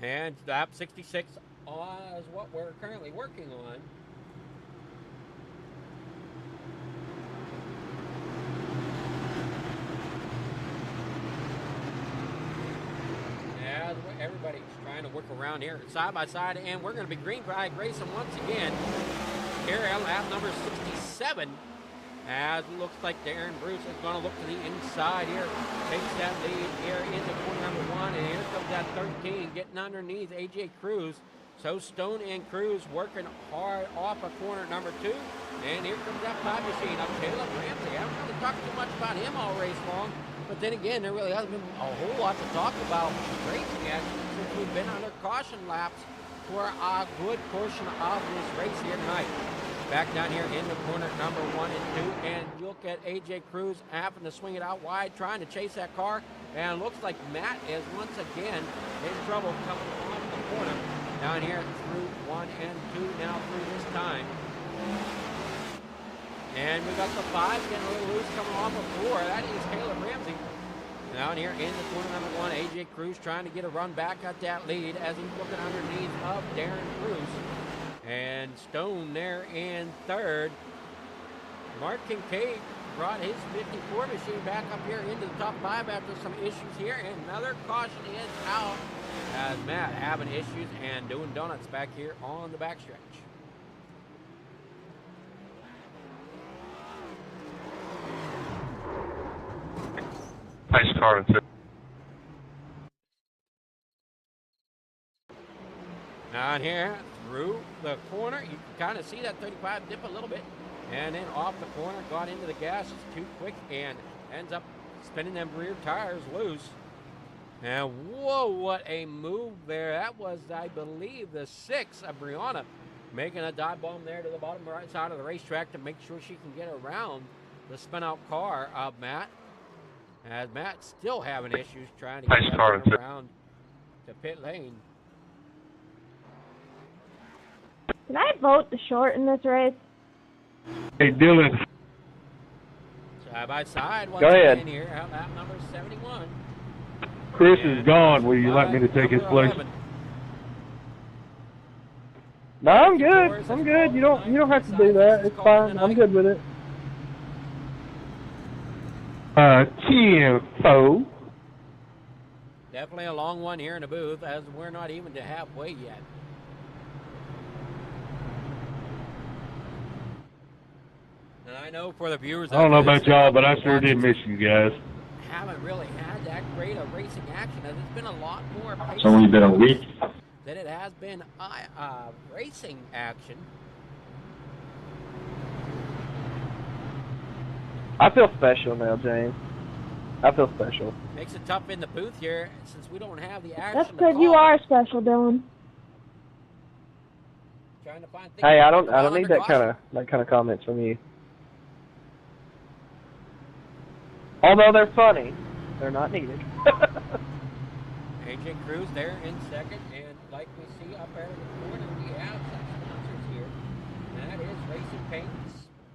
And lap 66 is what we're currently working on. Yeah, as everybody's trying to work around here side by side, and we're going to be green flag racing once again here at lap number 67. As it looks like Darren Bruce is going to look to the inside here, takes that lead here into corner number 1, and here comes that 13 getting underneath AJ Cruz. So Stone and Cruz working hard off of corner number 2, and here comes that 5 machine up Caleb Ramsey. I haven't really talked too much about him all race long, but then again, there really hasn't been a whole lot to talk about racing yet since we've been under caution laps for a good portion of this race here tonight. Back down here in the corner number 1 and 2, and you look at AJ Cruz having to swing it out wide, trying to chase that car, and it looks like Matt is once again in trouble coming off the corner down here through 1 and 2 now through this time. And we got the 5 getting a little loose coming off of 4. That is Caleb Ramsey. Down here in the corner number 1, AJ Cruz trying to get a run back at that lead as he's looking underneath of Darren Cruz. And Stone there in 3rd. Mark Kincaid brought his 54 machine back up here into the top 5 after some issues here. And another caution is out as Matt having issues and doing donuts back here on the backstretch. Nice car, too. Down here through the corner, you can kind of see that 35 dip a little bit, and then off the corner, got into the gas too quick and ends up spinning them rear tires loose. And whoa, what a move there. That was, I believe, the 6 of Brianna making a dive bomb there to the bottom right side of the racetrack to make sure she can get around the spin out car of Matt. As Matt's still having issues trying to get around to pit lane. Can I vote the short in this race? Hey, Dylan. Side by side once Go ahead. again here at lap number 71. Chris is gone. Would you like me to take his place? 11. No, I'm good. I'm good. You don't have to do that. It's fine. I'm good with it. TFO. Definitely a long one here in the booth as we're not even to halfway yet. And I know for the viewers, I don't know about y'all, but I sure did miss you guys. Haven't really had that great of racing action, as it's been a lot more It's only been a week. than it has been racing action. I feel special now, James. I feel special. Makes it tough in the booth here since we don't have the action. That's because you are special, Dylan. Trying to find things Hey, I don't under need that caution. kind of comments from you. Although they're funny, they're not needed. AJ Cruz there in 2nd, and like we see up there in the corner, we have some sponsors here. And that is Racing Paints.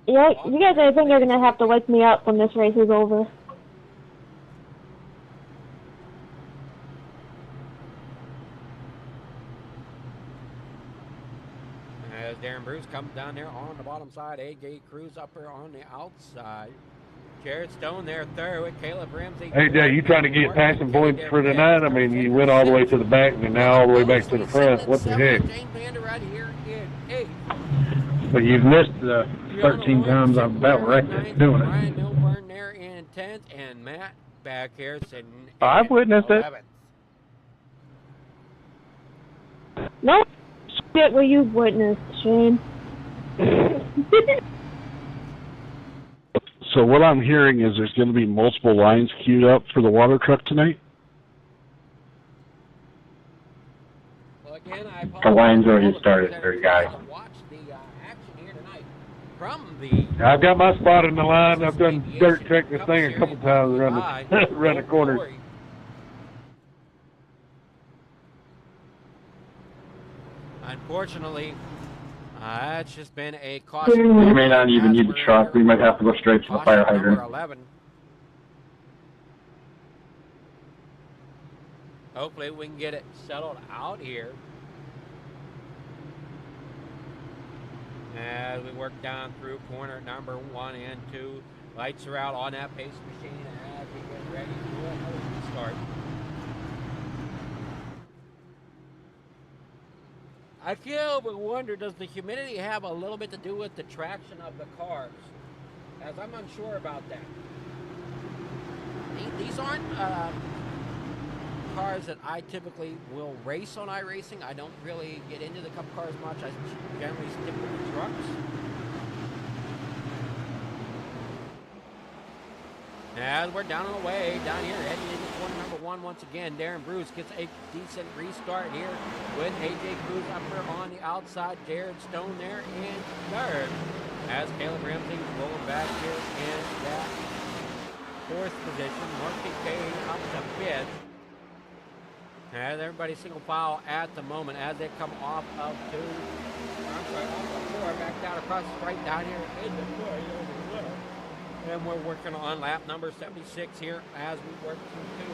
Yeah, you guys, I think, are going to have to wake me up when this race is over. As Darren Bruce comes down there on the bottom side, AJ Cruz up there on the outside. Jared Stone there 3rd with Caleb Ramsey. Hey, Jay, you trying to get passing points for tonight? I mean, you went all the way to the back and now all the way back to the front. What the heck? James Vander right here in 8th. But you've missed the 13 times I've about wrecked it doing it. Ryan Milburn there in 10th, and Matt back here sitting I've witnessed it. 11th. No shit what you've witnessed, Shane. So what I'm hearing is there's going to be multiple lines queued up for the water truck tonight? Well, again, I The line's already started there, guys. watch the action here tonight from the I've got my spot in the line. I've done dirt check this thing a couple times around the, around the corner. Unfortunately, it's just been a caution. We may not even need the truck. We might have to go straight to the fire hydrant. Number 11. Hopefully we can get it settled out here. As we work down through corner number 1 and 2. Lights are out on that pace machine as we get ready to do another restart. I can't but wonder, does the humidity have a little bit to do with the traction of the cars? As I'm unsure about that. These aren't cars that I typically will race on iRacing. I don't really get into the Cup cars much. I generally stick with the trucks. As we're down on the way, down here, heading into corner number 1 once again. Darren Bruce gets a decent restart here with AJ Cruz up there on the outside. Jared Stone there in third. As Caleb Ramsey rolling back here in that 4th position. Mark Kincaid up to 5th. As everybody single file at the moment as they come off of 2. I'm sorry, off of 4, back down across the stripe down here in the 4. And we're working on lap number 76 here as we work through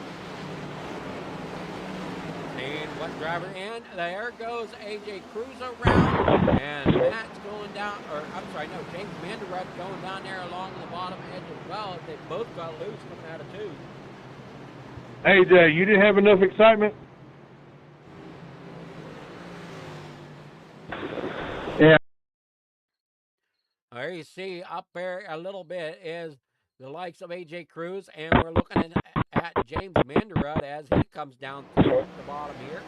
2. And what driver? And there goes AJ Cruz around. And Matt's going down, or I'm sorry, no, James Manderud going down there along the bottom edge as well. They both got loose coming out of 2. Hey, you didn't have enough excitement? Yeah. There you see up there a little bit is the likes of AJ Cruz, and we're looking at James Manderud as he comes down through the bottom here.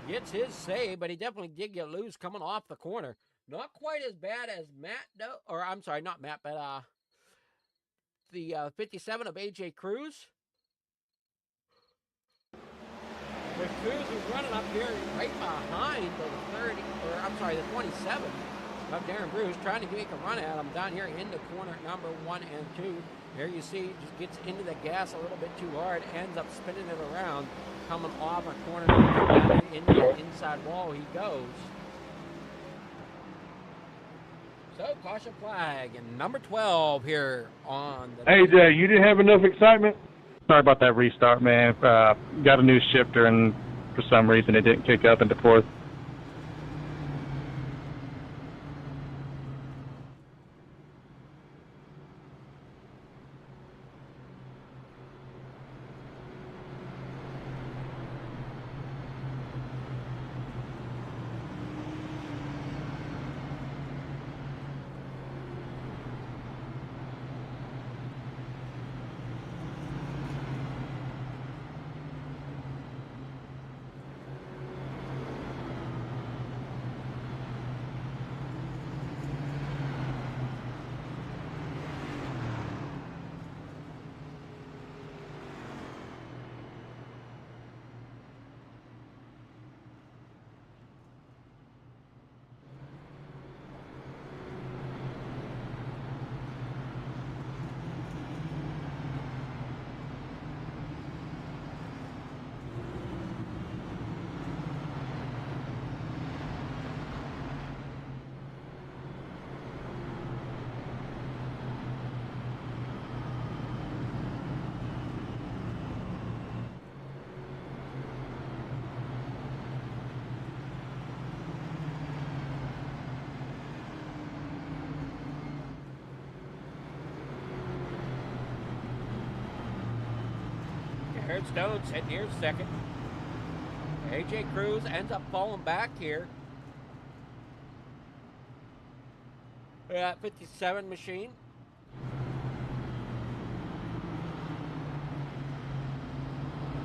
Gets his save, but he definitely did get loose coming off the corner. Not quite as bad as Matt, or I'm sorry, not Matt, but the 57 of AJ Cruz. But Cruz is running up here right behind the 30, or I'm sorry, the 27 of Darren Bruce, trying to make a run at him down here in the corner number 1 and 2. There you see, just gets into the gas a little bit too hard, ends up spinning it around, coming off a corner number 2 into the inside wall he goes. So, caution flag, and number 12 here on the... Hey, you didn't have enough excitement? Sorry about that restart, man. Got a new shifter, and for some reason it didn't kick up into 4th. Jared Stone sitting here second. AJ Cruz ends up falling back here. That 57 machine.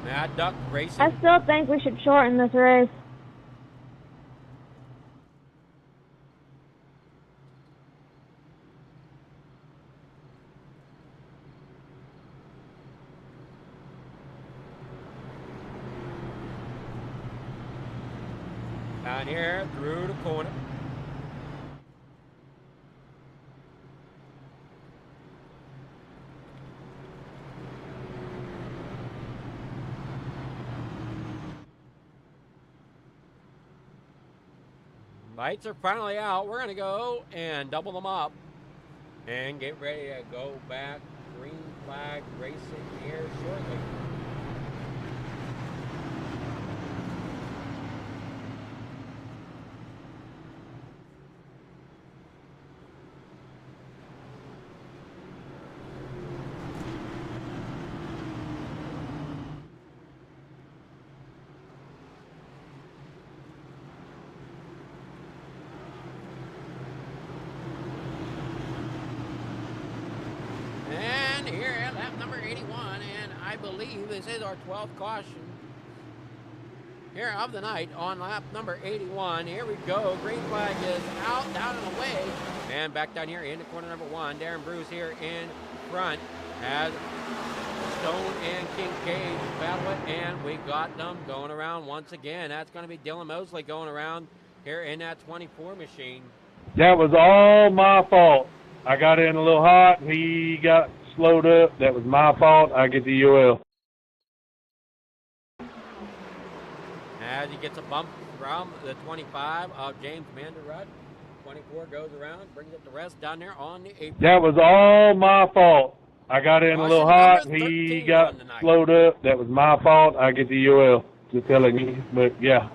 Mad Duck Racing. I still think we should shorten this race. Down here through the corner. Lights are finally out. We're going to go and double them up and get ready to go back. Green flag racing here shortly. here at lap number 81, and I believe this is our 12th caution here of the night on lap number 81. Here we go. Green flag is out, down and away. And back down here into corner number 1. Darren Bruce here in front as Stone and Kincaid battle it, and we got them going around once again. That's going to be Dylan Mosley going around here in that 24 machine. That was all my fault. I got in a little hot. He got slowed up. That was my fault. I get the UL. As he gets a bump from the 25 of James Manderud. 24 goes around, brings it to rest down there on the apron. That was all my fault. I got in a little hot. He got slowed up. That was my fault. I get the UL. Just telling you. But, yeah.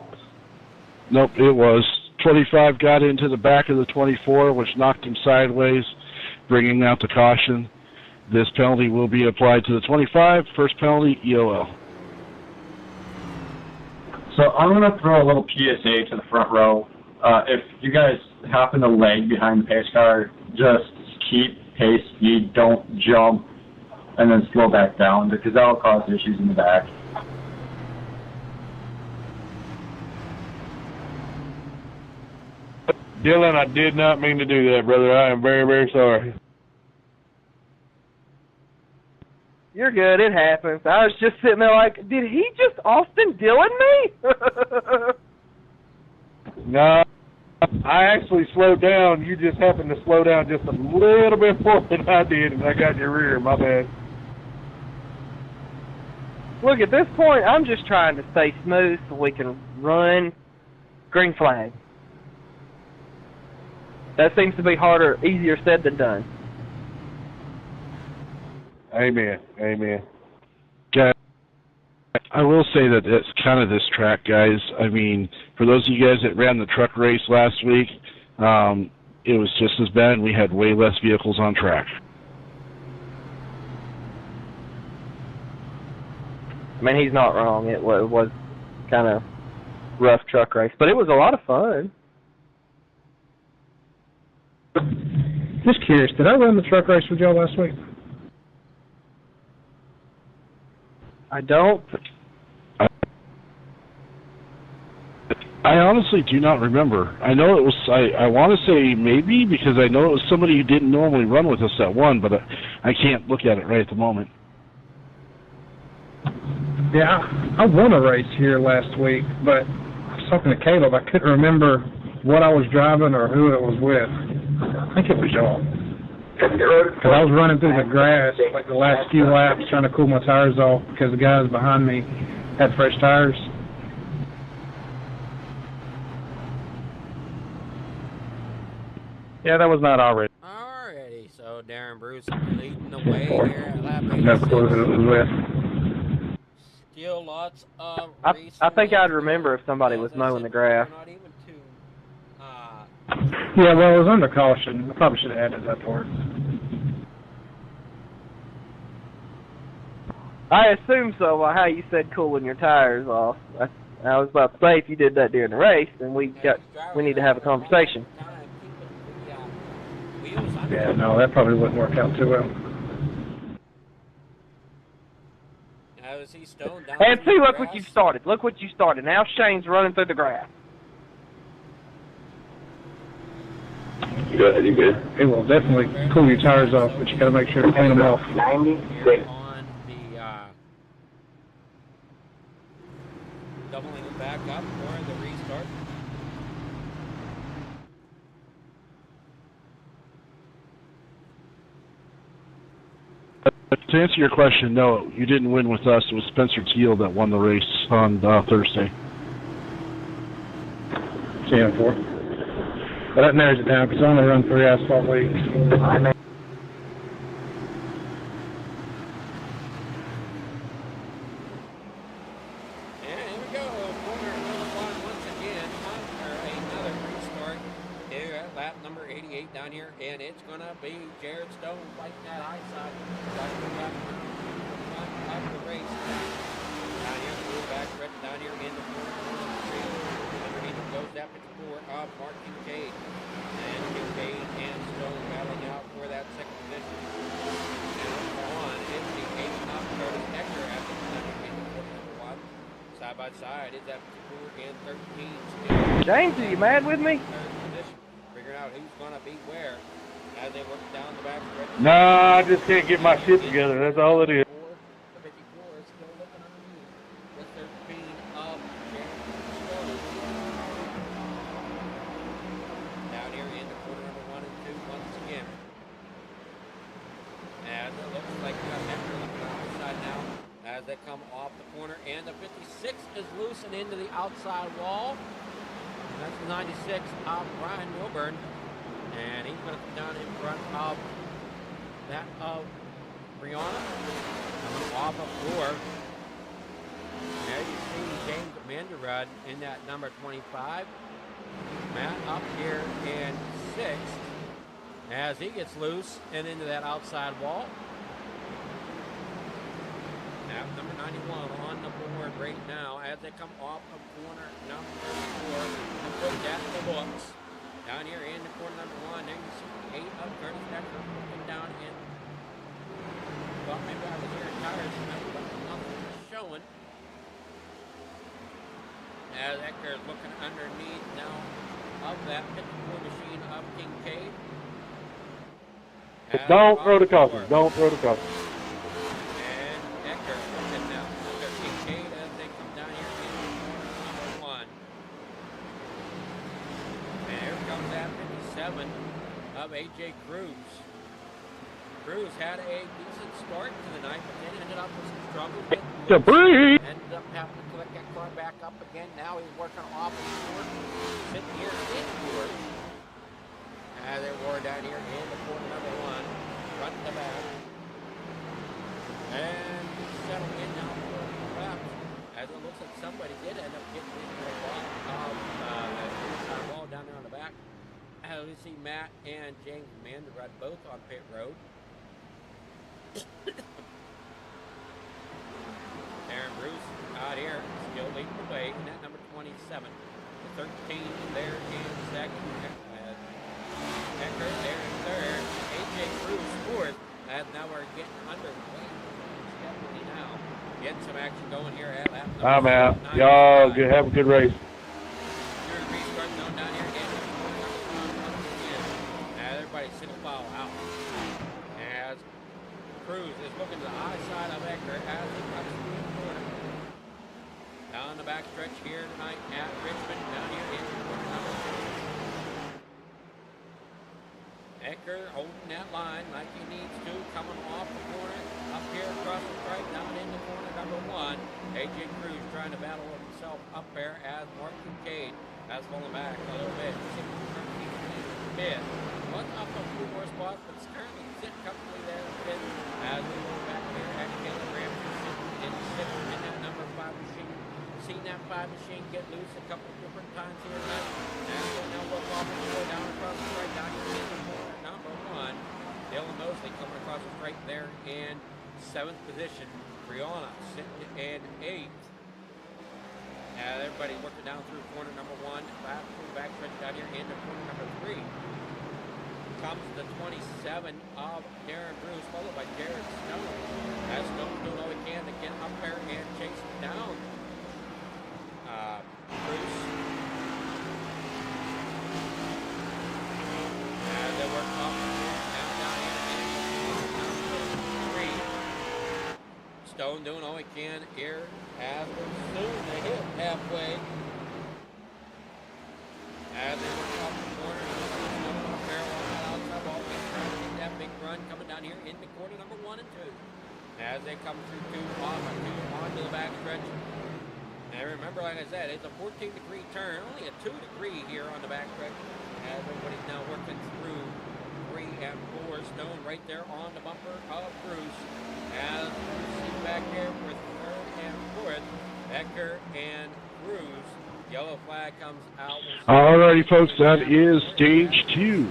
Nope, it was. 25 got into the back of the 24, which knocked him sideways, bringing out the caution. This penalty will be applied to the 25. First penalty, EOL. So I'm going to throw a little PSA to the front row. If you guys happen to lag behind the pace car, just keep pace speed, don't jump, and then slow back down, because that will cause issues in the back. Dylan, I did not mean to do that, brother. I am very, very sorry. You're good. It happens. I was just sitting there like, did he just Austin Dillon me? No, I actually slowed down. You just happened to slow down just a little bit more than I did, and I got your rear. My bad. Look, at this point, I'm just trying to stay smooth so we can run green flag. That seems to be easier said than done. Amen. Amen. Guys, I will say that it's kind of this track, guys. I mean, for those of you guys that ran the truck race last week, it was just as bad. We had way less vehicles on track. I mean, he's not wrong. It was kind of rough truck race, but it was a lot of fun. Just curious, did I run the truck race with y'all last week? I don't. I honestly do not remember. I know it was, I want to say maybe, because I know it was somebody who didn't normally run with us that won, but I can't look at it right at the moment. Yeah, I won a race here last week, but I was talking to Caleb. I couldn't remember what I was driving or who it was with. I think it was y'all. Because I was running through the grass like the last few laps trying to cool my tires off because the guys behind me had fresh tires. Yeah, that was not our race. Alrighty, so Darren Bruce leading the way here at lap 86. That's what it was with. Still lots of I think I'd remember if somebody was mowing the grass. Yeah, well, it was under caution. I probably should have added that part. I assume so by how you said cooling your tires off. I was about to say if you did that during the race, then we need to have a conversation. Yeah, no, that probably wouldn't work out too well. And see, look what you started. Look what you started. Now Shane's running through the grass. Go ahead, you good. It will definitely cool your tires off, but you got to make sure to clean them off. 96. On the doubling it back up for the restart. To answer your question, no, you didn't win with us. It was Spencer Teal that won the race on Thursday. 10-4. But that narrows it down because I only run 3 asphalt weeks. Down here, and it's going to be Jared Stone fighting that high side. Up the race. Down here, move back, down here in the fourth. Underneath goes that 54 of Mark Kincaid. And Kincaid and Stone battling out for that second position. And on Side by side is that 4 and 13. James, are you mad with me? Third position. Figuring out who's going to be where as they work down the back stretch. Nah, I just can't get my shit together. That's all it is. The 54 is still looking underneath. The 13 of James Stone. Down here in the quarter number 1 and 2 once again. And it looks like we got Hector looking on the side now as they come off the corner. And the 56 is loose and into the outside wall. And that's the 96 of Brian Milburn. And he's going to come down in front of that of Brianna. Coming off of 4. There you see James Manderud in that number 25. Matt up here in 6th as he gets loose and into that outside wall. Now number 91 on the board right now as they come off of corner number 4 and put that in the books. Down here in the corner number 1, there you see 8 of Curtis Decker looking down in. Well, maybe I was here in tires, but nothing showing. As Ecker is looking underneath now of that 54 machine of Kincaid. Don't throw the caution. Don't throw the caution. And Ecker looking now under Kincaid as they come down here in corner number 1. And here comes that 57 of AJ Cruz. Cruz had a decent start to the night, but then ended up with some trouble. Ended up having to collect that car back up again. Now he's working off of court, sitting here in court. As they wore down here in the corner number 1, front to back. And settled in now for the left. As it looks like somebody did end up getting into the wall down there on the back. As we see Matt and James Manderud both on pit road. Aaron Bruce out here, still leading the way in that number 27. The 13 there in second. Ecker there in third. AJ Cruz scores. And now we're getting underway. Definitely now. Getting some action going here at lap number I'm out. Y'all have a good race. Here's restart zone down here again. Now everybody's single file out. As Cruz is looking to the high side of Ecker as he comes through the corner. Down the back stretch here tonight at Richmond, down here in corner number 2. Ecker holding that line like he needs to, coming off the corner, up here across the right, down into corner number 1. AJ Cruz trying to battle himself up there as Mark Kincaid has fallen back a little bit. Mid. One up a few more spots, but it's currently sitting comfortably there as we go back here at Caleb Ramsey sitting in 6th in that number 5 machine. Seen that 5 machine get loose a couple of different times here tonight. And we'll now look off and go down across the right, down here in the corner number 1. Dylan Mosley coming across the straight there in 7th position. Brianna sitting in 8th. Everybody working down through corner number 1. Back stretch down here into corner number 3. Comes the 27 of Darren Bruce, followed by Jared Stone. As Stone doing all he can to get up there and chase down Bruce. As they work up down here in 3. Stone doing all he can here as we're soon to hit halfway. As they work off the corner, that big run coming down here into corner number 1 and 2. As they come through 2 onto the back stretch. And remember, like I said, it's a 14-degree turn, only a 2-degree here on the back stretch. As everybody's now working through 3 and 4. Stone right there on the bumper of Bruce. As you see back here for 3rd and 4th, Ecker and Cruz. Yellow flag comes out. Alrighty, folks, that is stage 2.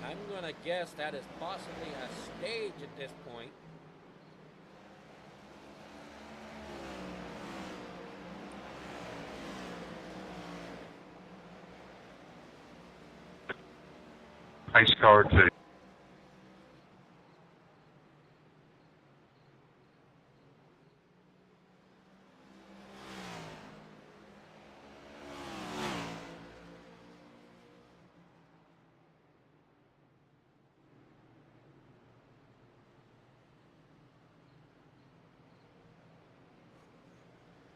I'm going to guess that is possibly a stage at this point. Race car 2.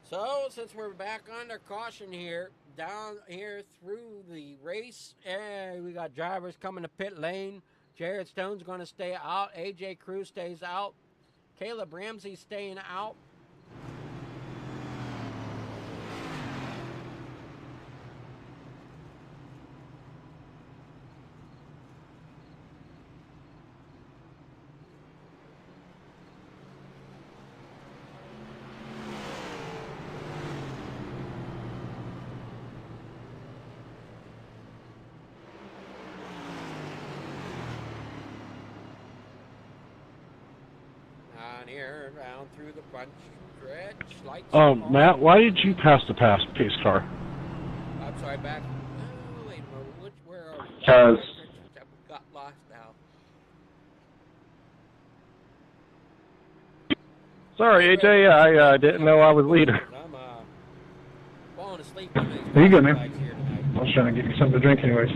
So, since we're back under caution here, down here through the race, and we got drivers coming to pit lane. Jared Stone's going to stay out. AJ Cruz stays out. Caleb Ramsey staying out. Down here, down through the front stretch. Lights on. Matt, why did you pass the pace car? I'm sorry, back. Oh, wait a moment. Where are we? Because Got lost now. Sorry, AJ, I didn't know I was leader. I'm falling asleep on these There you go, man. flags here tonight. I was trying to get you something to drink anyways.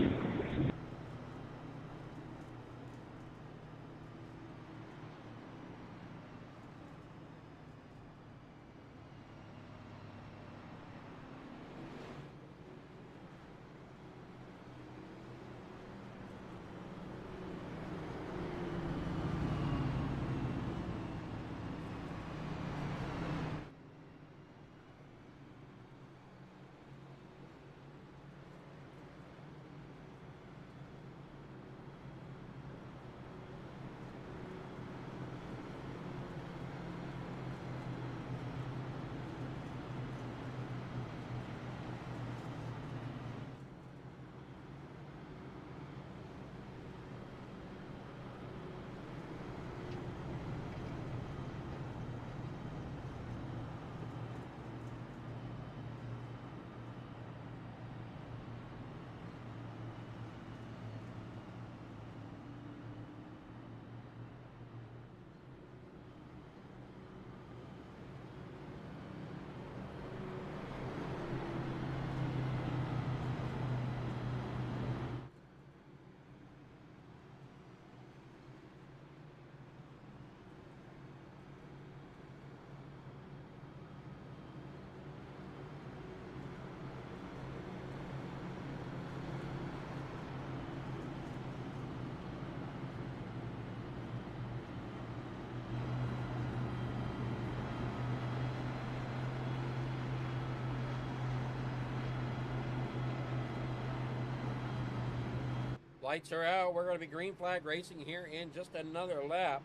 Lights are out. We're going to be green flag racing here in just another lap.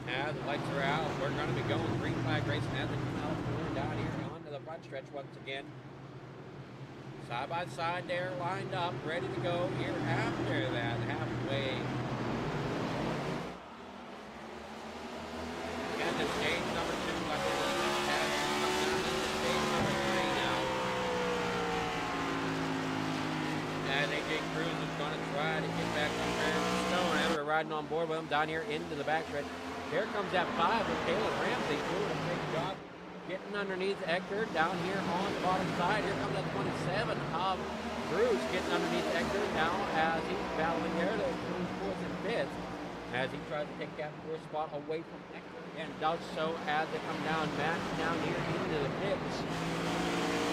As the lights are out, we're going to be going green flag racing as they come out down here onto the front stretch once again. Side by side there, lined up, ready to go here after that halfway. And the stage number 2, I believe, has come down to stage number 3 now. And AJ Cruz is going to try to get back up there to Stone as we're riding on board with him down here into the back stretch. Here comes that 5 with Caleb Ramsey doing a great job getting underneath Eckert down here on the bottom side. Here comes that 27 of Cruz getting underneath Eckert now as he's battling there to Cruz 4th and 5th as he tries to take that 4th spot away from Eckert and does so as they come down here into the pits.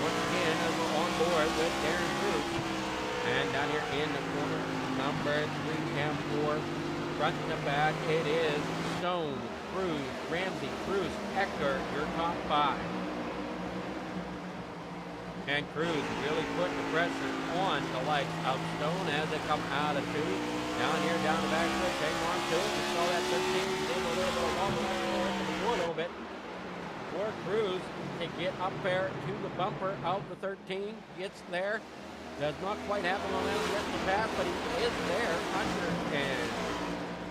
Once again, as we're on board with Darren Cruz. And down here in the corner, number 3 and 4, front to back, it is Stone, Cruz, Ramsey, Cruz, Eckert, your top 5. And Cruz really putting the pressure on the likes of Stone as they come out of 2. Down here, down the back stretch, hang on to it. We saw that 13, did a little bit of wobble, a little bit. For Cruz to get up there to the bumper of the 13, gets there. Does not quite happen on that yet to pass, but he is there under and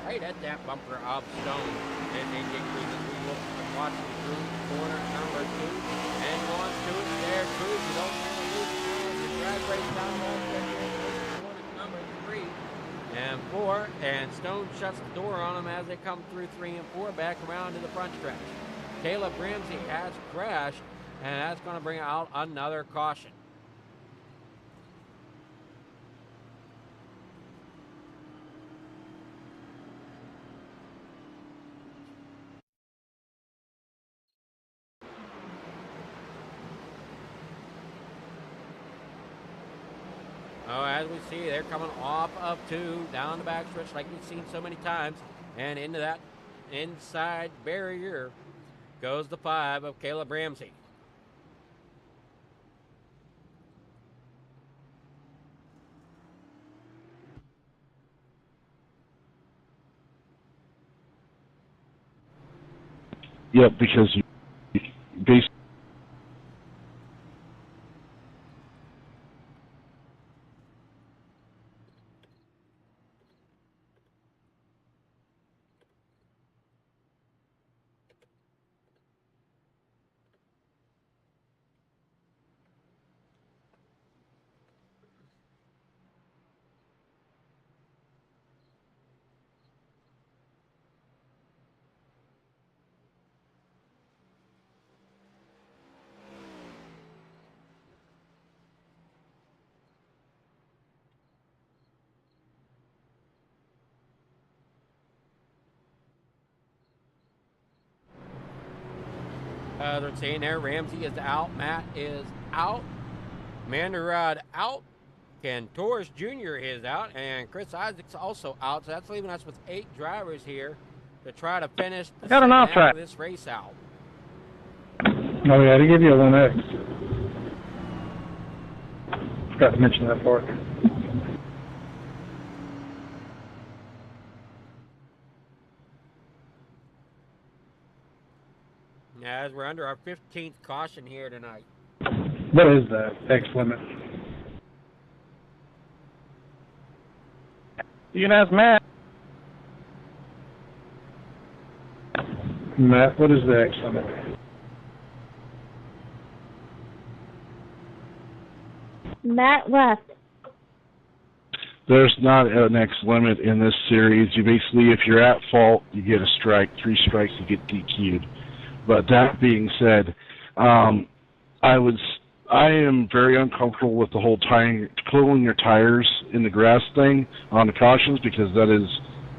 right at that bumper of Stone. And AJ Cruz as we look and watch through corner number 2. And on to it there, Cruz. You don't want to lose the drag race down 4, and Stone shuts the door on them as they come through 3 and 4, back around to the front stretch. Caleb Ramsey has crashed, and that's going to bring out another caution. Oh, as we see, they're coming off of 2, down the backstretch like we've seen so many times, and into that inside barrier goes the 5 of Caleb Ramsey. Yep, because you basically. They're saying there, Ramsey is out, Matt is out, Manderod out, Ken Torres Jr. is out, and Chris Isaac's also out. So that's leaving us with 8 drivers here to try to finish the Got an off track. of this race out. Oh yeah, to give you a 1X. Forgot to mention that part. As we're under our 15th caution here tonight. What is that X limit? You can ask Matt. Matt, what is the X limit? Matt left. There's not an X limit in this series. You basically, if you're at fault, you get a strike. 3 strikes, you get DQ'd. But that being said, I am very uncomfortable with the whole cooling your tires in the grass thing on the cautions because that is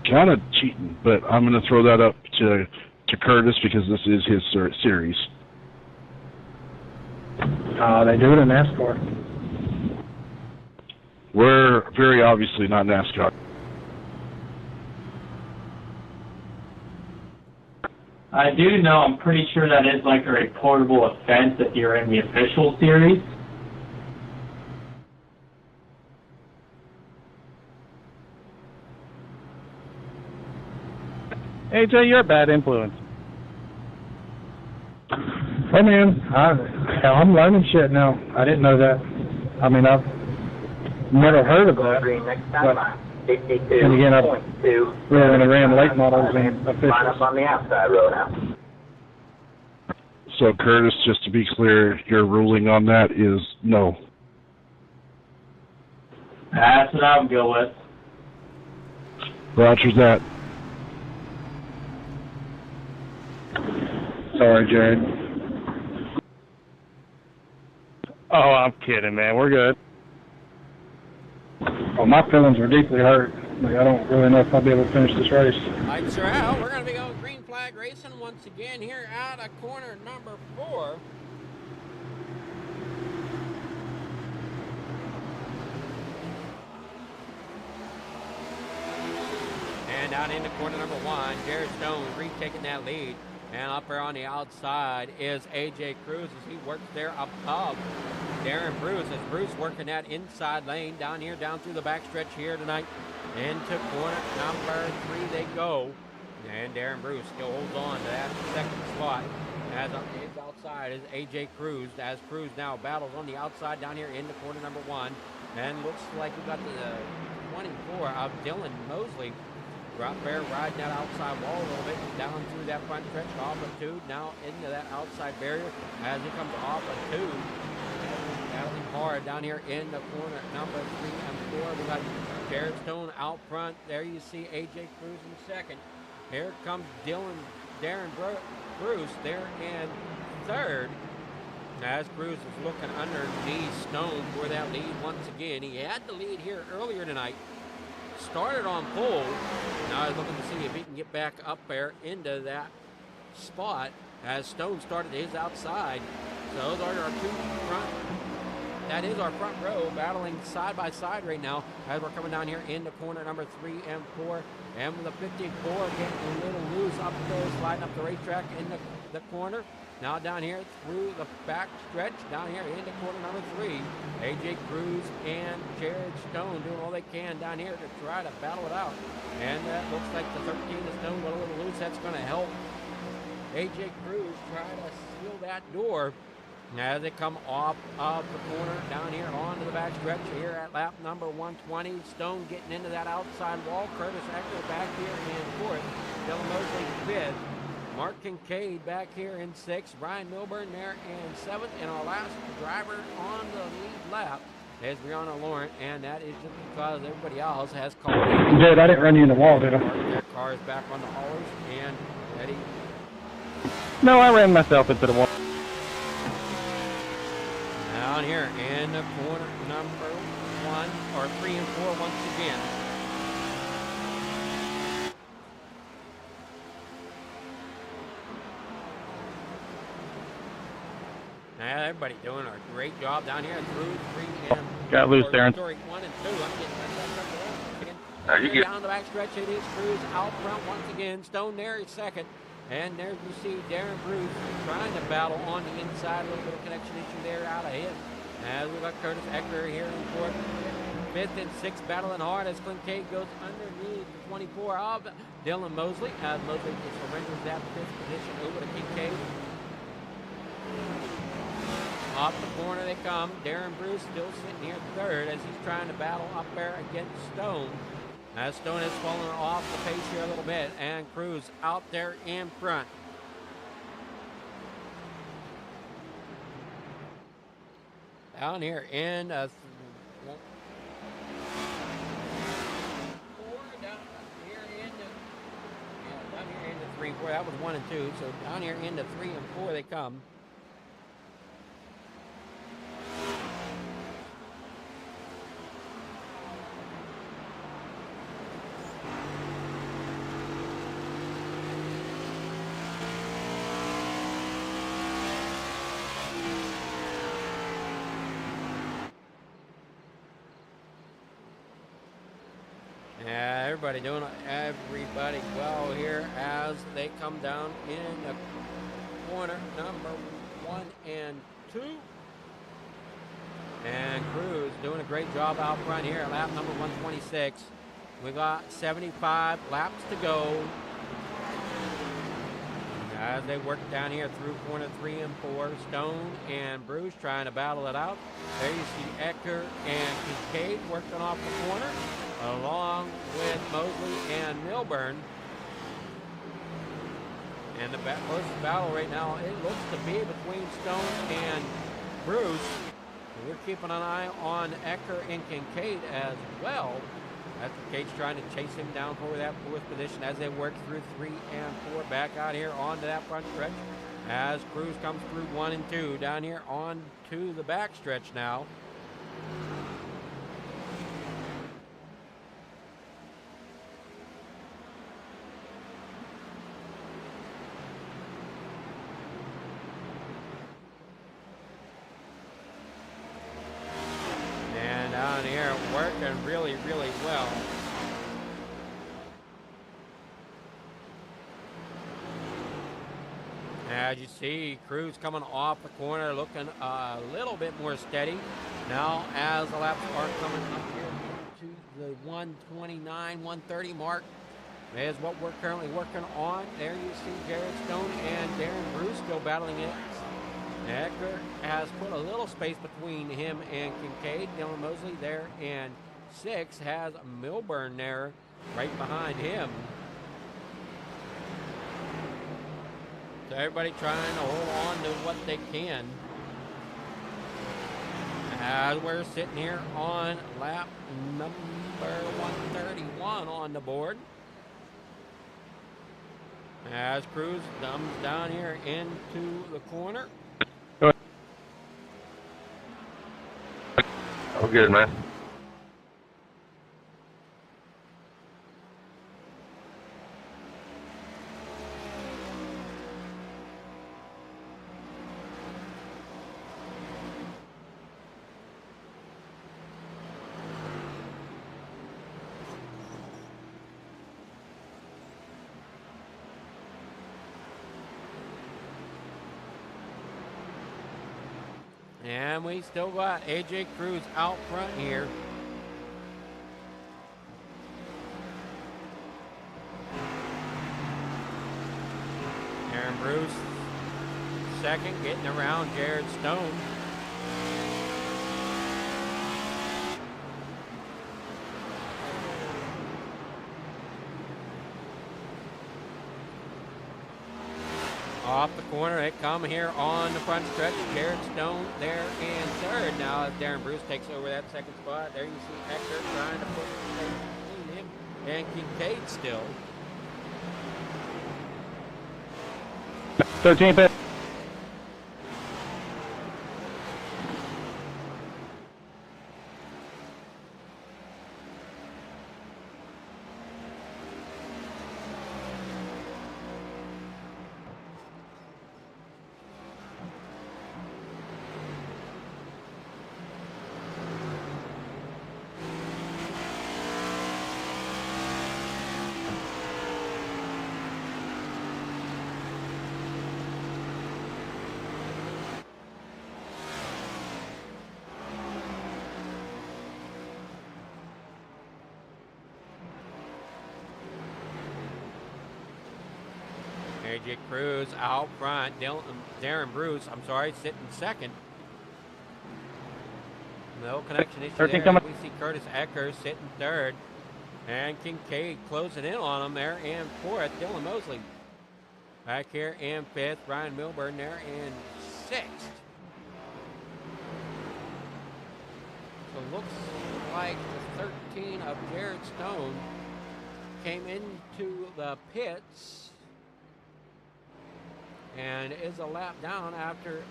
kind of cheating. But I'm going to throw that up to Curtis because this is his series. They do it in NASCAR. We're very obviously not NASCAR. I do know, I'm pretty sure that is like a reportable offense if you're in the official series. AJ, you're a bad influence. Hey man, I'm learning shit now. I didn't know that. I mean, I've never heard of that. But, and again, I've really only ran late models and officials. On the outside road now. So Curtis, just to be clear, your ruling on that is no. That's what I would go with. Roger that. Sorry, Jared. Oh, I'm kidding, man. We're good. Well, my feelings are deeply hurt. Like, I don't really know if I'll be able to finish this race. Lights are out. We're going to be going green flag racing once again here out of corner number 4. And out into corner number 1, Jared Stone retaking that lead. And up there on the outside is A.J. Cruz as he works there above Darren Bruce. As Bruce working that inside lane down here, down through the backstretch here tonight. Into corner number 3 they go. And Darren Bruce still holds on to that second spot. As on his outside is A.J. Cruz. As Cruz now battles on the outside down here into corner number 1. And looks like we got the 24 of Dylan Mosley. Right there, riding that outside wall a little bit, down through that front stretch, off of 2, now into that outside barrier as he comes off of 2. Battling hard down here in the corner, number 3 and 4. We got Jared Stone out front. There you see AJ Cruz in second. Here comes Darren Bruce there in third. As Cruz is looking underneath Stone for that lead once again. He had the lead here earlier tonight. Started on pole. Now he's looking to see if he can get back up there into that spot as Stone started his outside. So those are our two front. That is our front row battling side by side right now as we're coming down here in the corner number 3 and 4. And with the 54 getting a little loose up there, sliding up the racetrack in the corner. Now down here through the back stretch, down here into corner number 3. AJ Cruz and Jared Stone doing all they can down here to try to battle it out. And that looks like the 13 is Stone got a little loose. That's going to help AJ Cruz try to seal that door as they come off of the corner down here onto the back stretch here at lap number 120. Stone getting into that outside wall. Curtis Eckler back here in 4th. Dylan Mosley 5th. Mark Kincaid back here in 6th. Brian Milburn there in 7th. And our last driver on the lead lap is Brianna Laurent. And that is just because everybody else has called in. Dude, I didn't run you in the wall, did I? Their cars back on the haulers. And Eddie. No, I ran myself into the wall. Down here in the corner number 1 or 3 and 4 once again. Now everybody doing a great job down here through 3 and 4. Got loose, Darren. 1 and 2. I'm getting you get down the back stretch. It is Cruz out front once again. Stone there is second. And there you see Darren Bruce trying to battle on the inside. A little bit of connection issue there out ahead. As we got Curtis Eckler here in 4th. 5th and 6th battling hard as Kincaid goes underneath the 24 of Dylan Mosley. As Mosley surrenders that 5th position over to Kincaid. Off the corner they come. Darren Bruce still sitting here 3rd as he's trying to battle up there against Stone. As Stone has fallen off the pace here a little bit, and Cruz out there in front. Down here in down here into 3 and 4. That was 1 and 2. So down here into 3 and 4 they come. Yeah, everybody well here as they come down in the corner number 1 and 2. And Cruz doing a great job out front here at lap number 126. We got 75 laps to go. As they work down here through corner 3 and 4, Stone and Bruce trying to battle it out. There you see Eckler and Kincaid working off the corner, along with Mosley and Milburn. And the closest battle right now, it looks to be between Stone and Bruce. We're keeping an eye on Eckler and Kincaid as well. As Kincaid's trying to chase him down for that 4th position as they work through 3 and 4. Back out here onto that front stretch as Cruz comes through 1 and 2. Down here on to the back stretch now. Down here working really, really well. As you see, Cruz coming off the corner looking a little bit more steady. Now as the laps are coming up here to the 129, 130 mark is what we're currently working on. There you see Jared Stone and Darren Bruce still battling it. Eckler has put a little space between him and Kincaid. Dylan Mosley there in 6 has Milburn there right behind him. So everybody trying to hold on to what they can. As we're sitting here on lap number 131 on the board. As Cruz comes down here into the corner. Oh, good, man. And we still got AJ Cruz out front here. Aaron Bruce second, getting around Jared Stone. Off the corner, it come here on the front stretch. Jared Stone there in third. Now as Darren Bruce takes over that second spot, there you see Hector trying to put between him and Kincaid still. 13 pit. AJ Cruz out front. Darren Bruce, I'm sorry, sitting second. No connection issue there. We see Curtis Eckers sitting third. And Kincaid closing in on him there in fourth. Dylan Mosley back here in fifth. Ryan Milburn there in sixth. So looks like the 13 of Jared Stone came into the pits and is a lap down after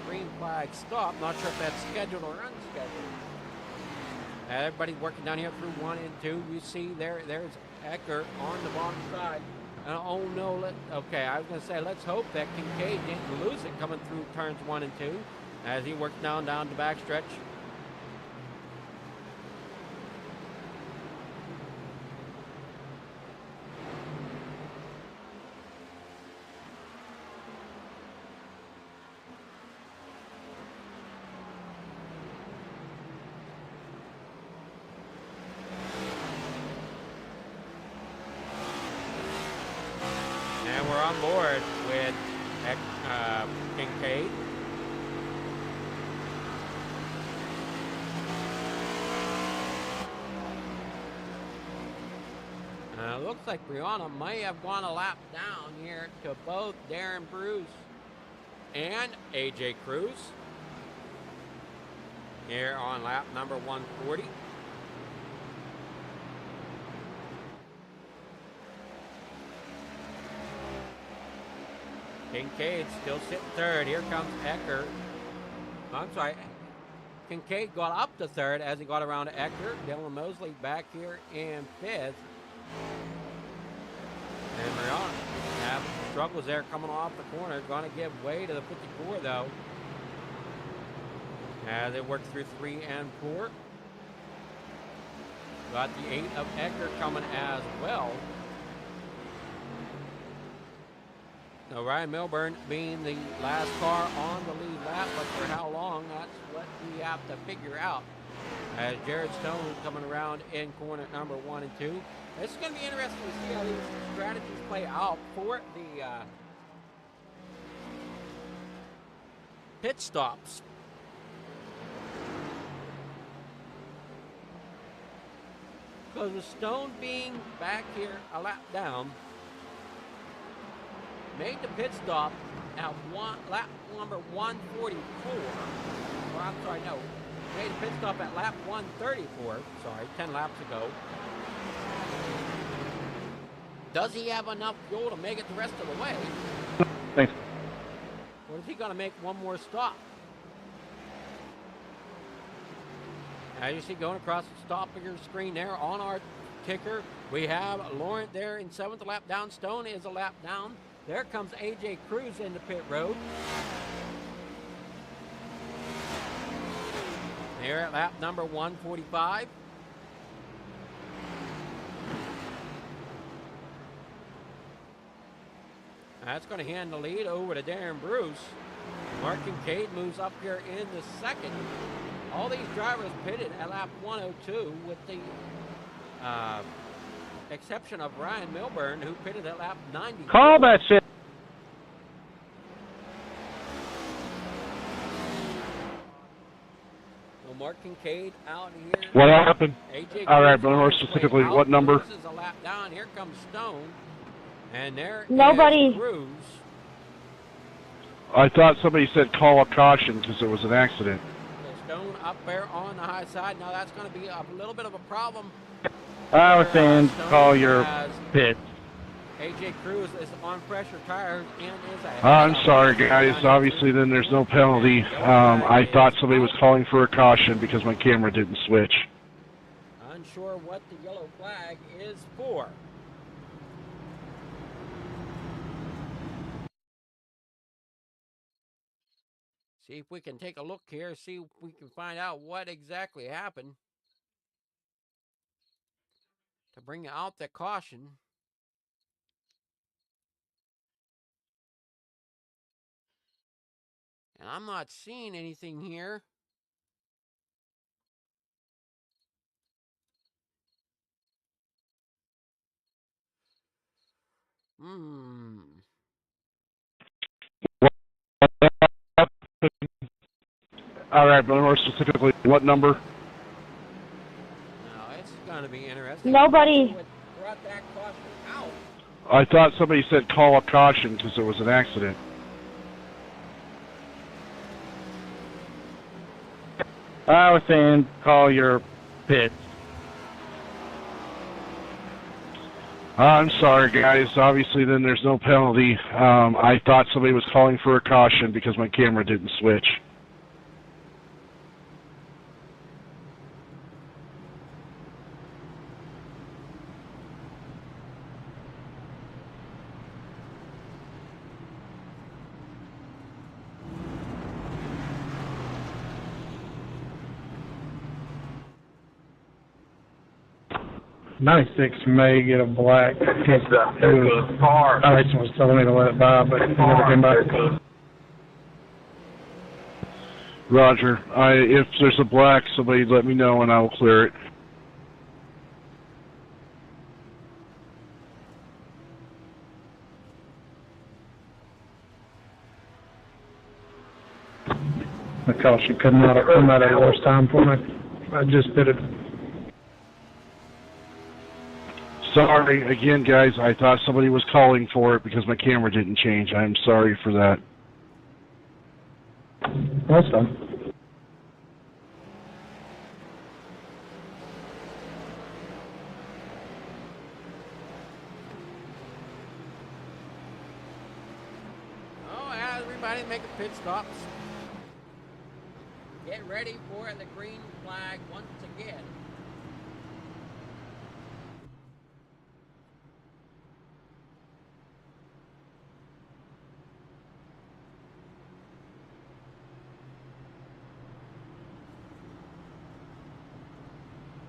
green flag stop. Not sure if that's scheduled or unscheduled. Everybody's working down here through 1 and 2. You see there's Ecker on the bottom side. Oh no, okay, I was going to say, let's hope that Kincaid didn't lose it coming through turns 1 and 2 as he works down the backstretch. On board with Kincaid. Looks like Brianna may have gone a lap down here to both Darren Bruce and AJ Cruz here on lap number 140. Kincaid still sitting third. Here comes Ecker. I'm sorry. Kincaid got up to third as he got around to Ecker. Dylan Mosley back here in fifth. And Mariana having struggles there coming off the corner. Going to give way to the 54 though. As they work through 3 and 4. Got the 8 of Ecker coming as well. Now, Ryan Milburn being the last car on the lead lap, but for how long, that's what we have to figure out. As Jared Stone coming around in corner number 1 and 2. This is going to be interesting to see how these strategies play out for the pit stops. Because with Stone being back here a lap down, made the pit stop at lap number 144. Well, I'm sorry, no. made a pit stop at lap 134. Sorry, 10 laps ago. Does he have enough fuel to make it the rest of the way? Thanks. Or is he going to make one more stop? As you see going across the top of your screen there on our ticker, we have Laurent there in 7th lap down. Stone is a lap down. There comes AJ Cruz into pit road. Here at lap number 145. That's going to hand the lead over to Darren Bruce. Mark Kincaid moves up here in the second. All these drivers pitted at lap 102 with the exception of Ryan Milburn, who pitted at lap 90. Call that shit. Well, Mark Kincaid out here. What happened? AJ All right, Cruz but more on his way specifically, out. what number? This is a lap down. Here comes Stone. And there Nobody. is Cruz. I thought somebody said call a caution because it was an accident. Stone up there on the high side. Now that's going to be a little bit of a problem. I was saying call your pit. AJ Cruz is on pressure tires and is ahead. I'm sorry, guys. Obviously, then there's no penalty. I thought somebody was calling for a caution because my camera didn't switch. Unsure what the yellow flag is for. See if we can take a look here, see if we can find out what exactly happened to bring out the caution. And I'm not seeing anything here. All right, but more specifically, what number? Now, it's going to be interesting. Nobody. Brought that caution out. I thought somebody said call a caution because it was an accident. I was saying call your pit. I'm sorry, guys. Obviously, then there's no penalty. I thought somebody was calling for a caution because my camera didn't switch. '96 may get a black. Aviation was telling me to let it by, but it never came back. Roger. If there's a black, somebody let me know and I will clear it. Because she could not have come out at the worst time for me. I just did it. Sorry, again, guys, I thought somebody was calling for it because my camera didn't change. I'm sorry for that. That's fine. Oh, everybody making pit stops. Get ready for the green flag once again.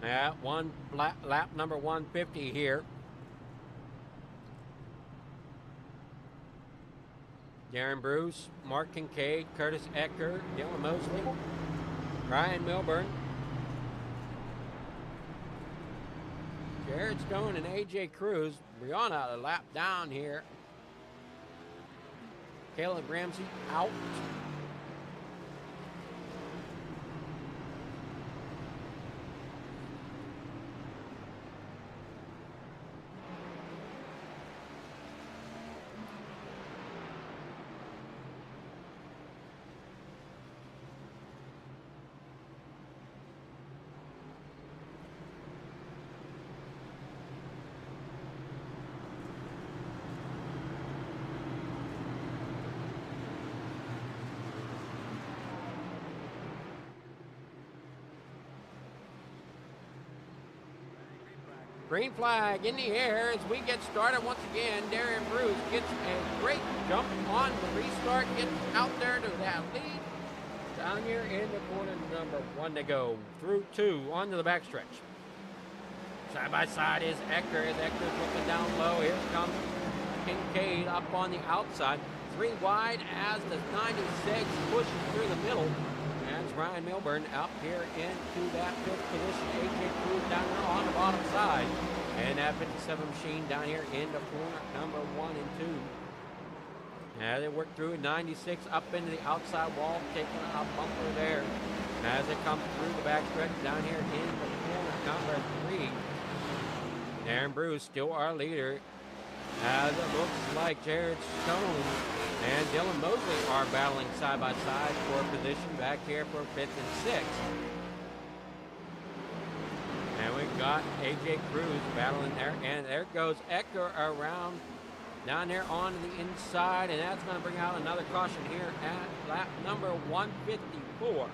Yeah, lap number 150 here. Darren Bruce, Mark Kincaid, Curtis Ecker, Dylan Mosley, Ryan Milburn, Jared Stone, and AJ Cruz. Brianna a lap down here. Caleb Ramsey out. Green flag in the air as we get started once again. Darren Bruce gets a great jump on the restart, gets out there to that lead. Down here in the corner, number 1 to go. Through 2, onto the backstretch. Side by side is Ecker. As Ecker's looking down low. Here comes Kincaid up on the outside. 3 wide as the 96 pushes through the middle. That's Ryan Milburn up here into that 5th position. AJ Cruz down there on the bottom side. And that 57 machine down here in the corner, number 1 and 2. Now they work through 96 up into the outside wall, taking a bumper there. As it comes through the backstretch down here in the corner, number 3. Darren Bruce, still our leader. As it looks like Jared Stone and Dylan Mosley are battling side by side for position back here for 5th and 6th. And we've got AJ Cruz battling there, and there goes Ecker around down there on the inside, and that's going to bring out another caution here at lap number 154.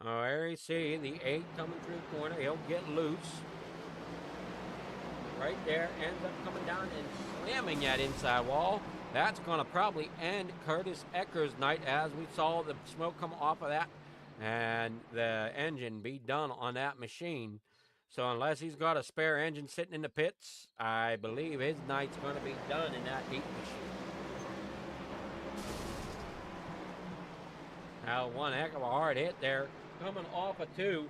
Oh, there you see the 8 coming through the corner. He'll get loose. Right there, ends up coming down and slamming that inside wall. That's going to probably end Curtis Ecker's night, as we saw the smoke come off of that and the engine be done on that machine. So unless he's got a spare engine sitting in the pits, I believe his night's going to be done in that heat machine. Now, one heck of a hard hit there, coming off of 2,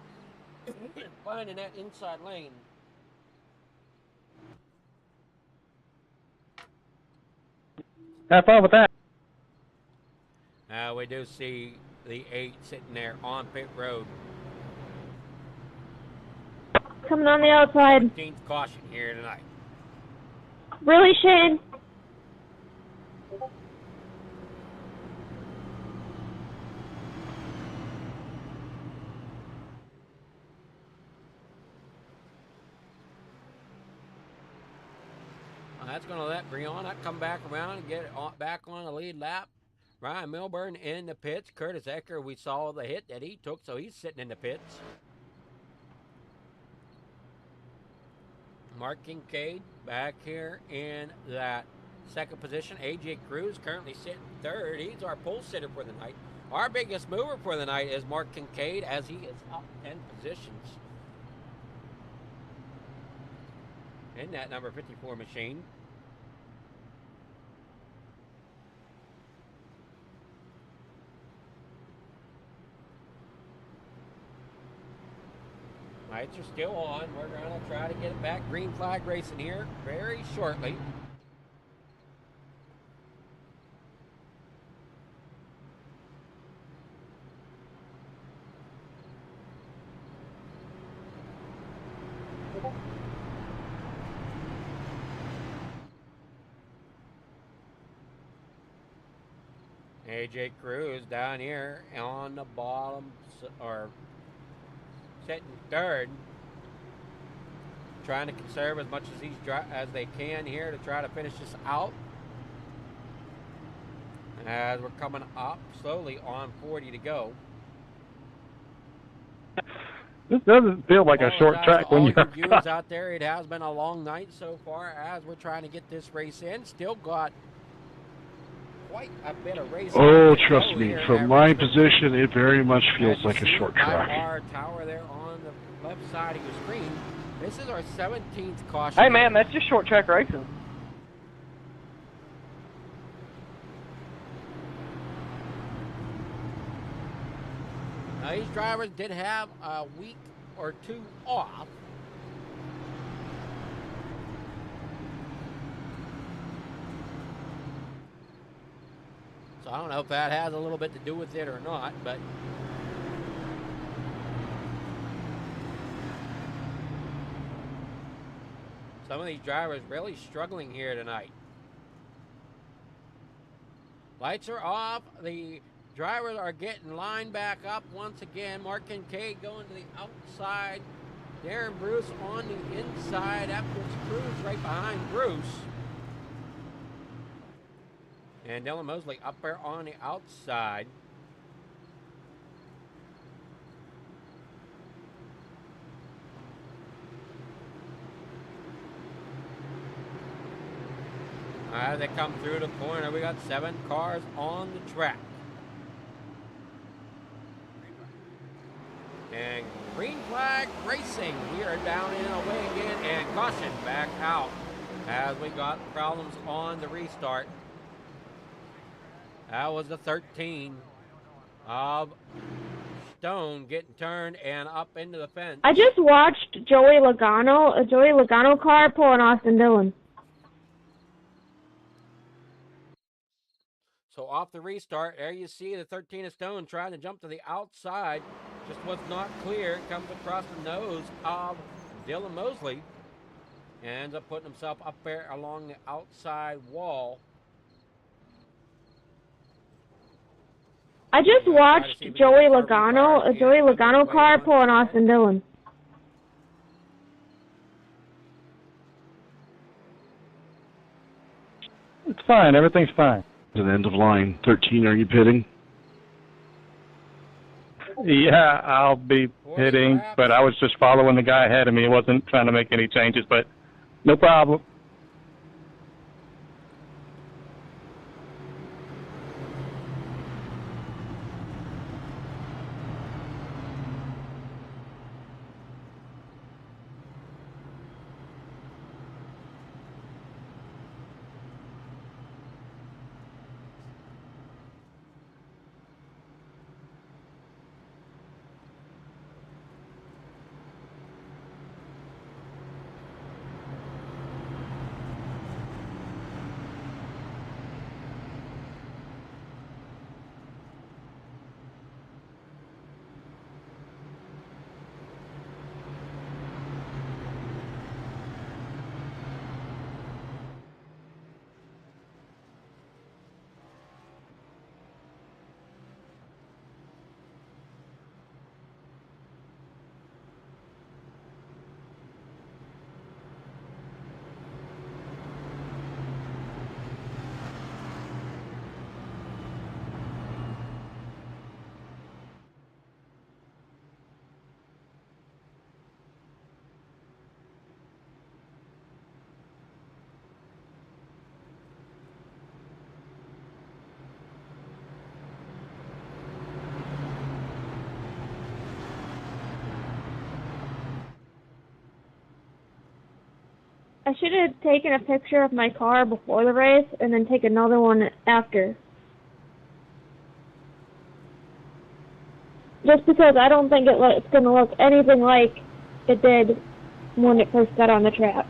finding that inside lane. Have fun with that. Now we do see the 8 sitting there on pit road. Coming on the outside. 15th caution here tonight. Really, Shane? That's going to let Brianna come back around and get it back on the lead lap. Ryan Milburn in the pits. Curtis Ecker, we saw the hit that he took, so he's sitting in the pits. Mark Kincaid back here in that 2nd position. AJ Cruz currently sitting 3rd. He's our pole sitter for the night. Our biggest mover for the night is Mark Kincaid, as he is up 10 positions in that number 54 machine. Lights are still on. We're going to try to get it back. Green flag racing here very shortly. AJ Cruz down here on the bottom, or sitting 3rd, trying to conserve as much as they can here to try to finish this out. As we're coming up slowly on 40 to go. This doesn't feel like a short track when you're viewers out there. It has been a long night so far as we're trying to get this race in. Still got quite a bit of racing. Oh, trust me, from my position, it very much feels like a short track. Our tower there on the left side of your screen. This is our 17th caution. Hey man, that's just short track racing. Now, these drivers did have a week or 2 off. So I don't know if that has a little bit to do with it or not, but some of these drivers really struggling here tonight. Lights are off. The drivers are getting lined back up once again. Mark Kincaid going to the outside. Darren Bruce on the inside. That puts Cruz right behind Bruce. And Dylan Mosley up there on the outside. As they come through the corner, we got 7 cars on the track. And green flag racing. We are down in away again, and caution back out as we got problems on the restart. That was the 13 of Stone getting turned and up into the fence. I just watched a Joey Logano car pulling Austin Dillon. So off the restart, there you see the 13 of Stone trying to jump to the outside. Just was not clear. Comes across the nose of Dylan Mosley. And ends up putting himself up there along the outside wall. I just watched a Joey Logano car pulling Austin Dillon. It's fine. Everything's fine. At the end of line 13, are you pitting? Yeah, I'll be hitting, but I was just following the guy ahead of me. I wasn't trying to make any changes, but no problem. I should have taken a picture of my car before the race and then take another one after. Just because I don't think it's going to look anything like it did when it first got on the track.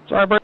Sorry, Brett.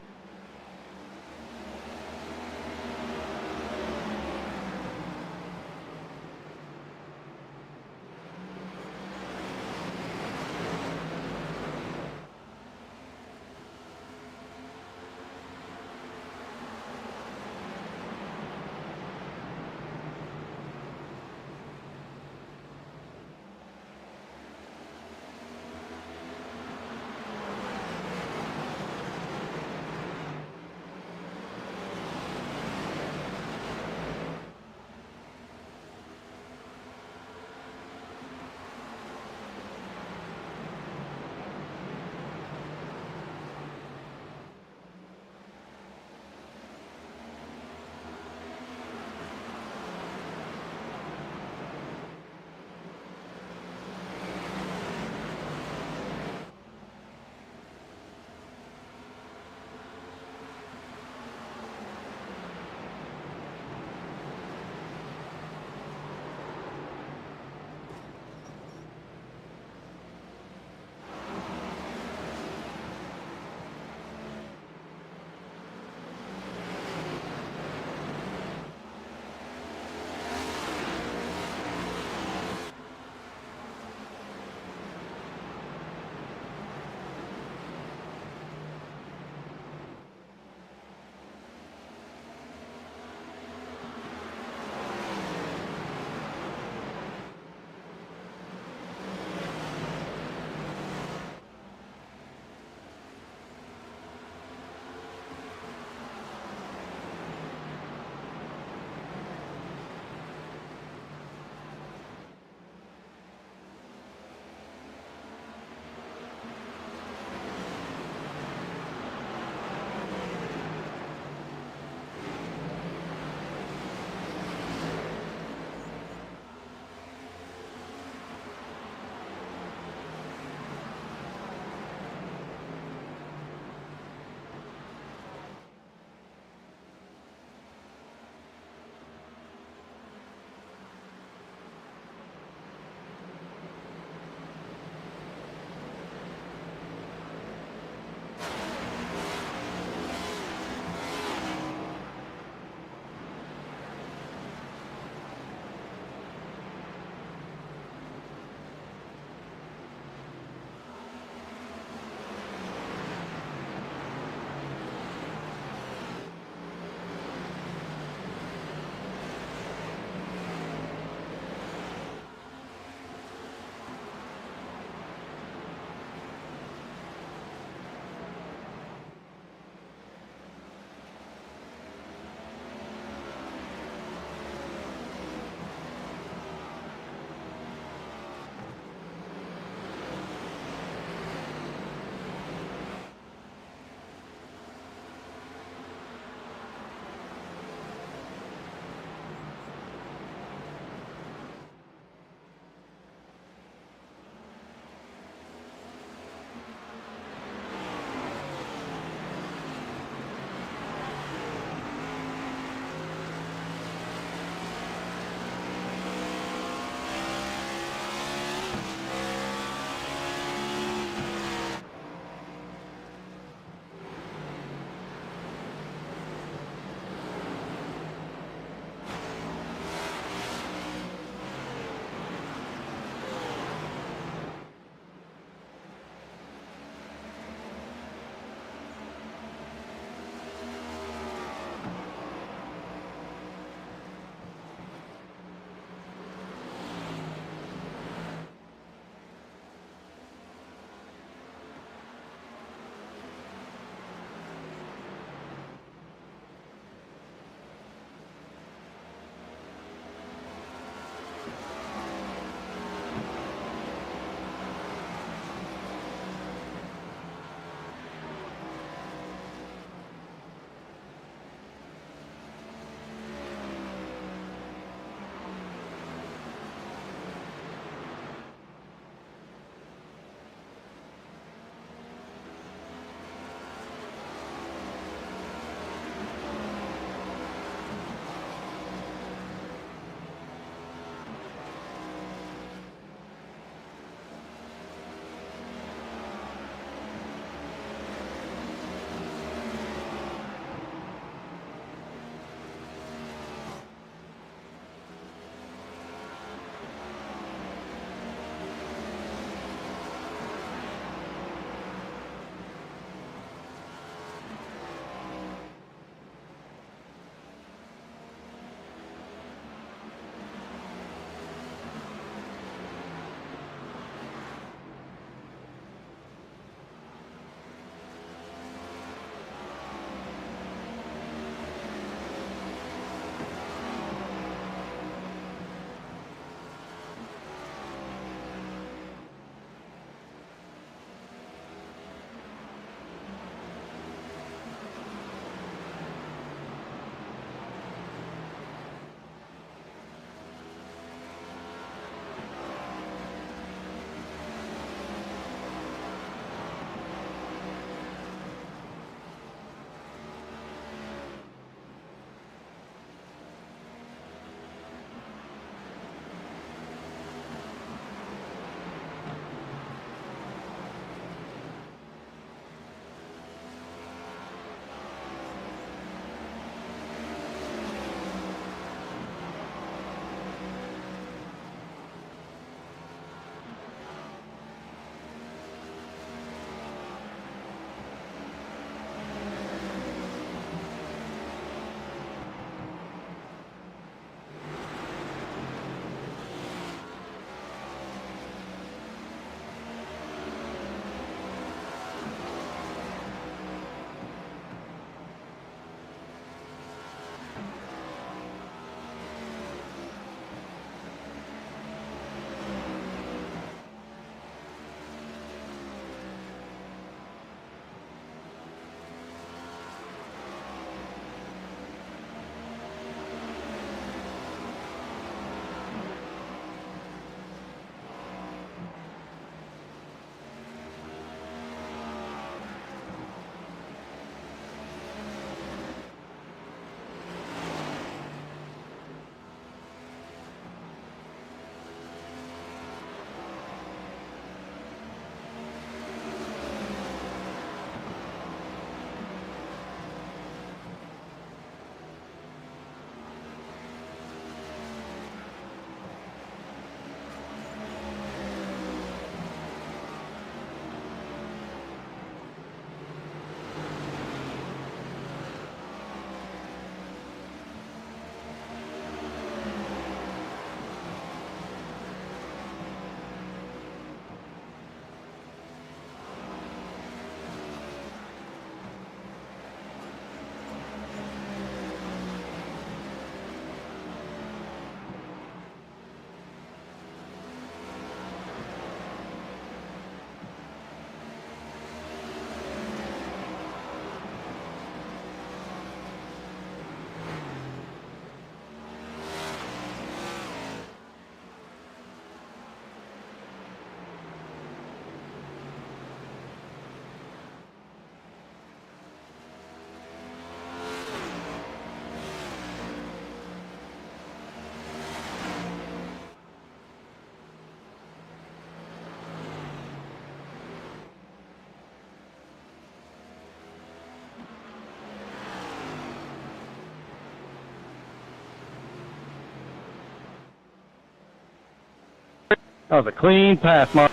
That was a clean pass, Mark.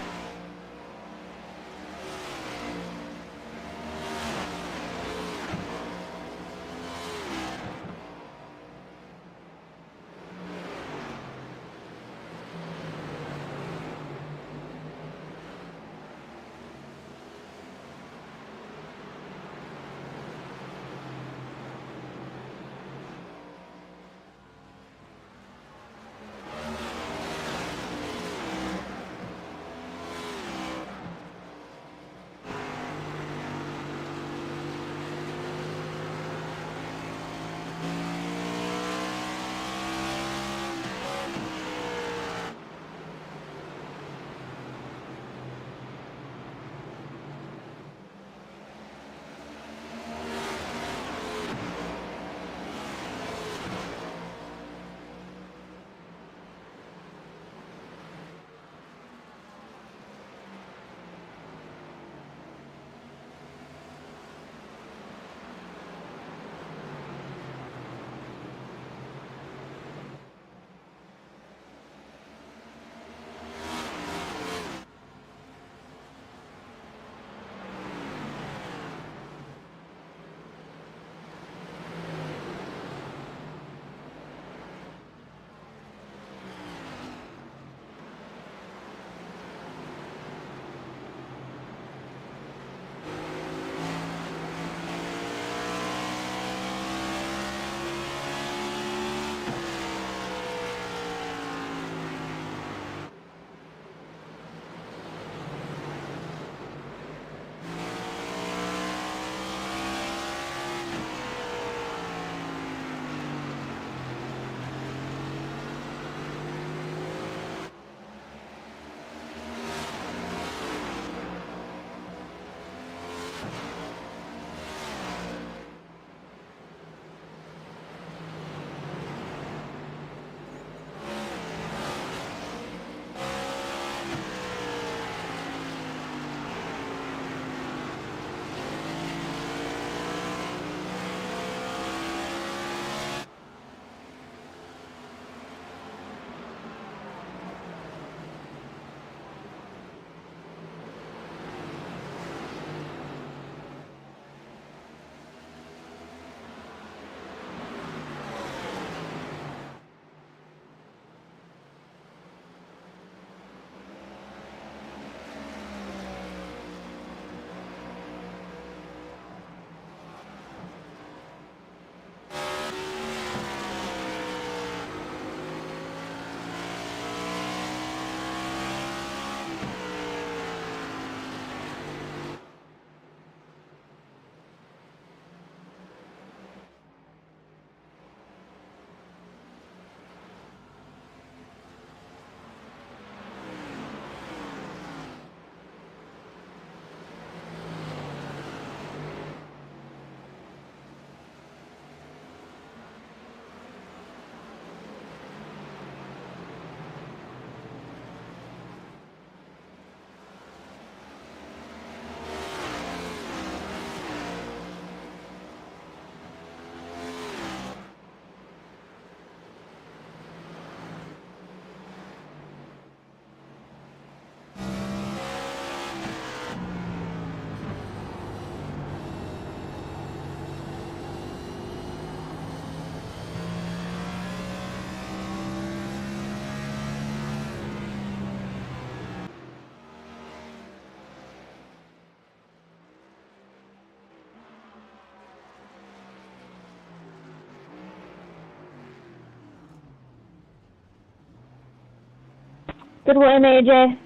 Good win, AJ.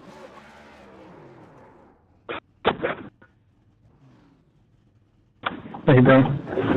Hey, bro.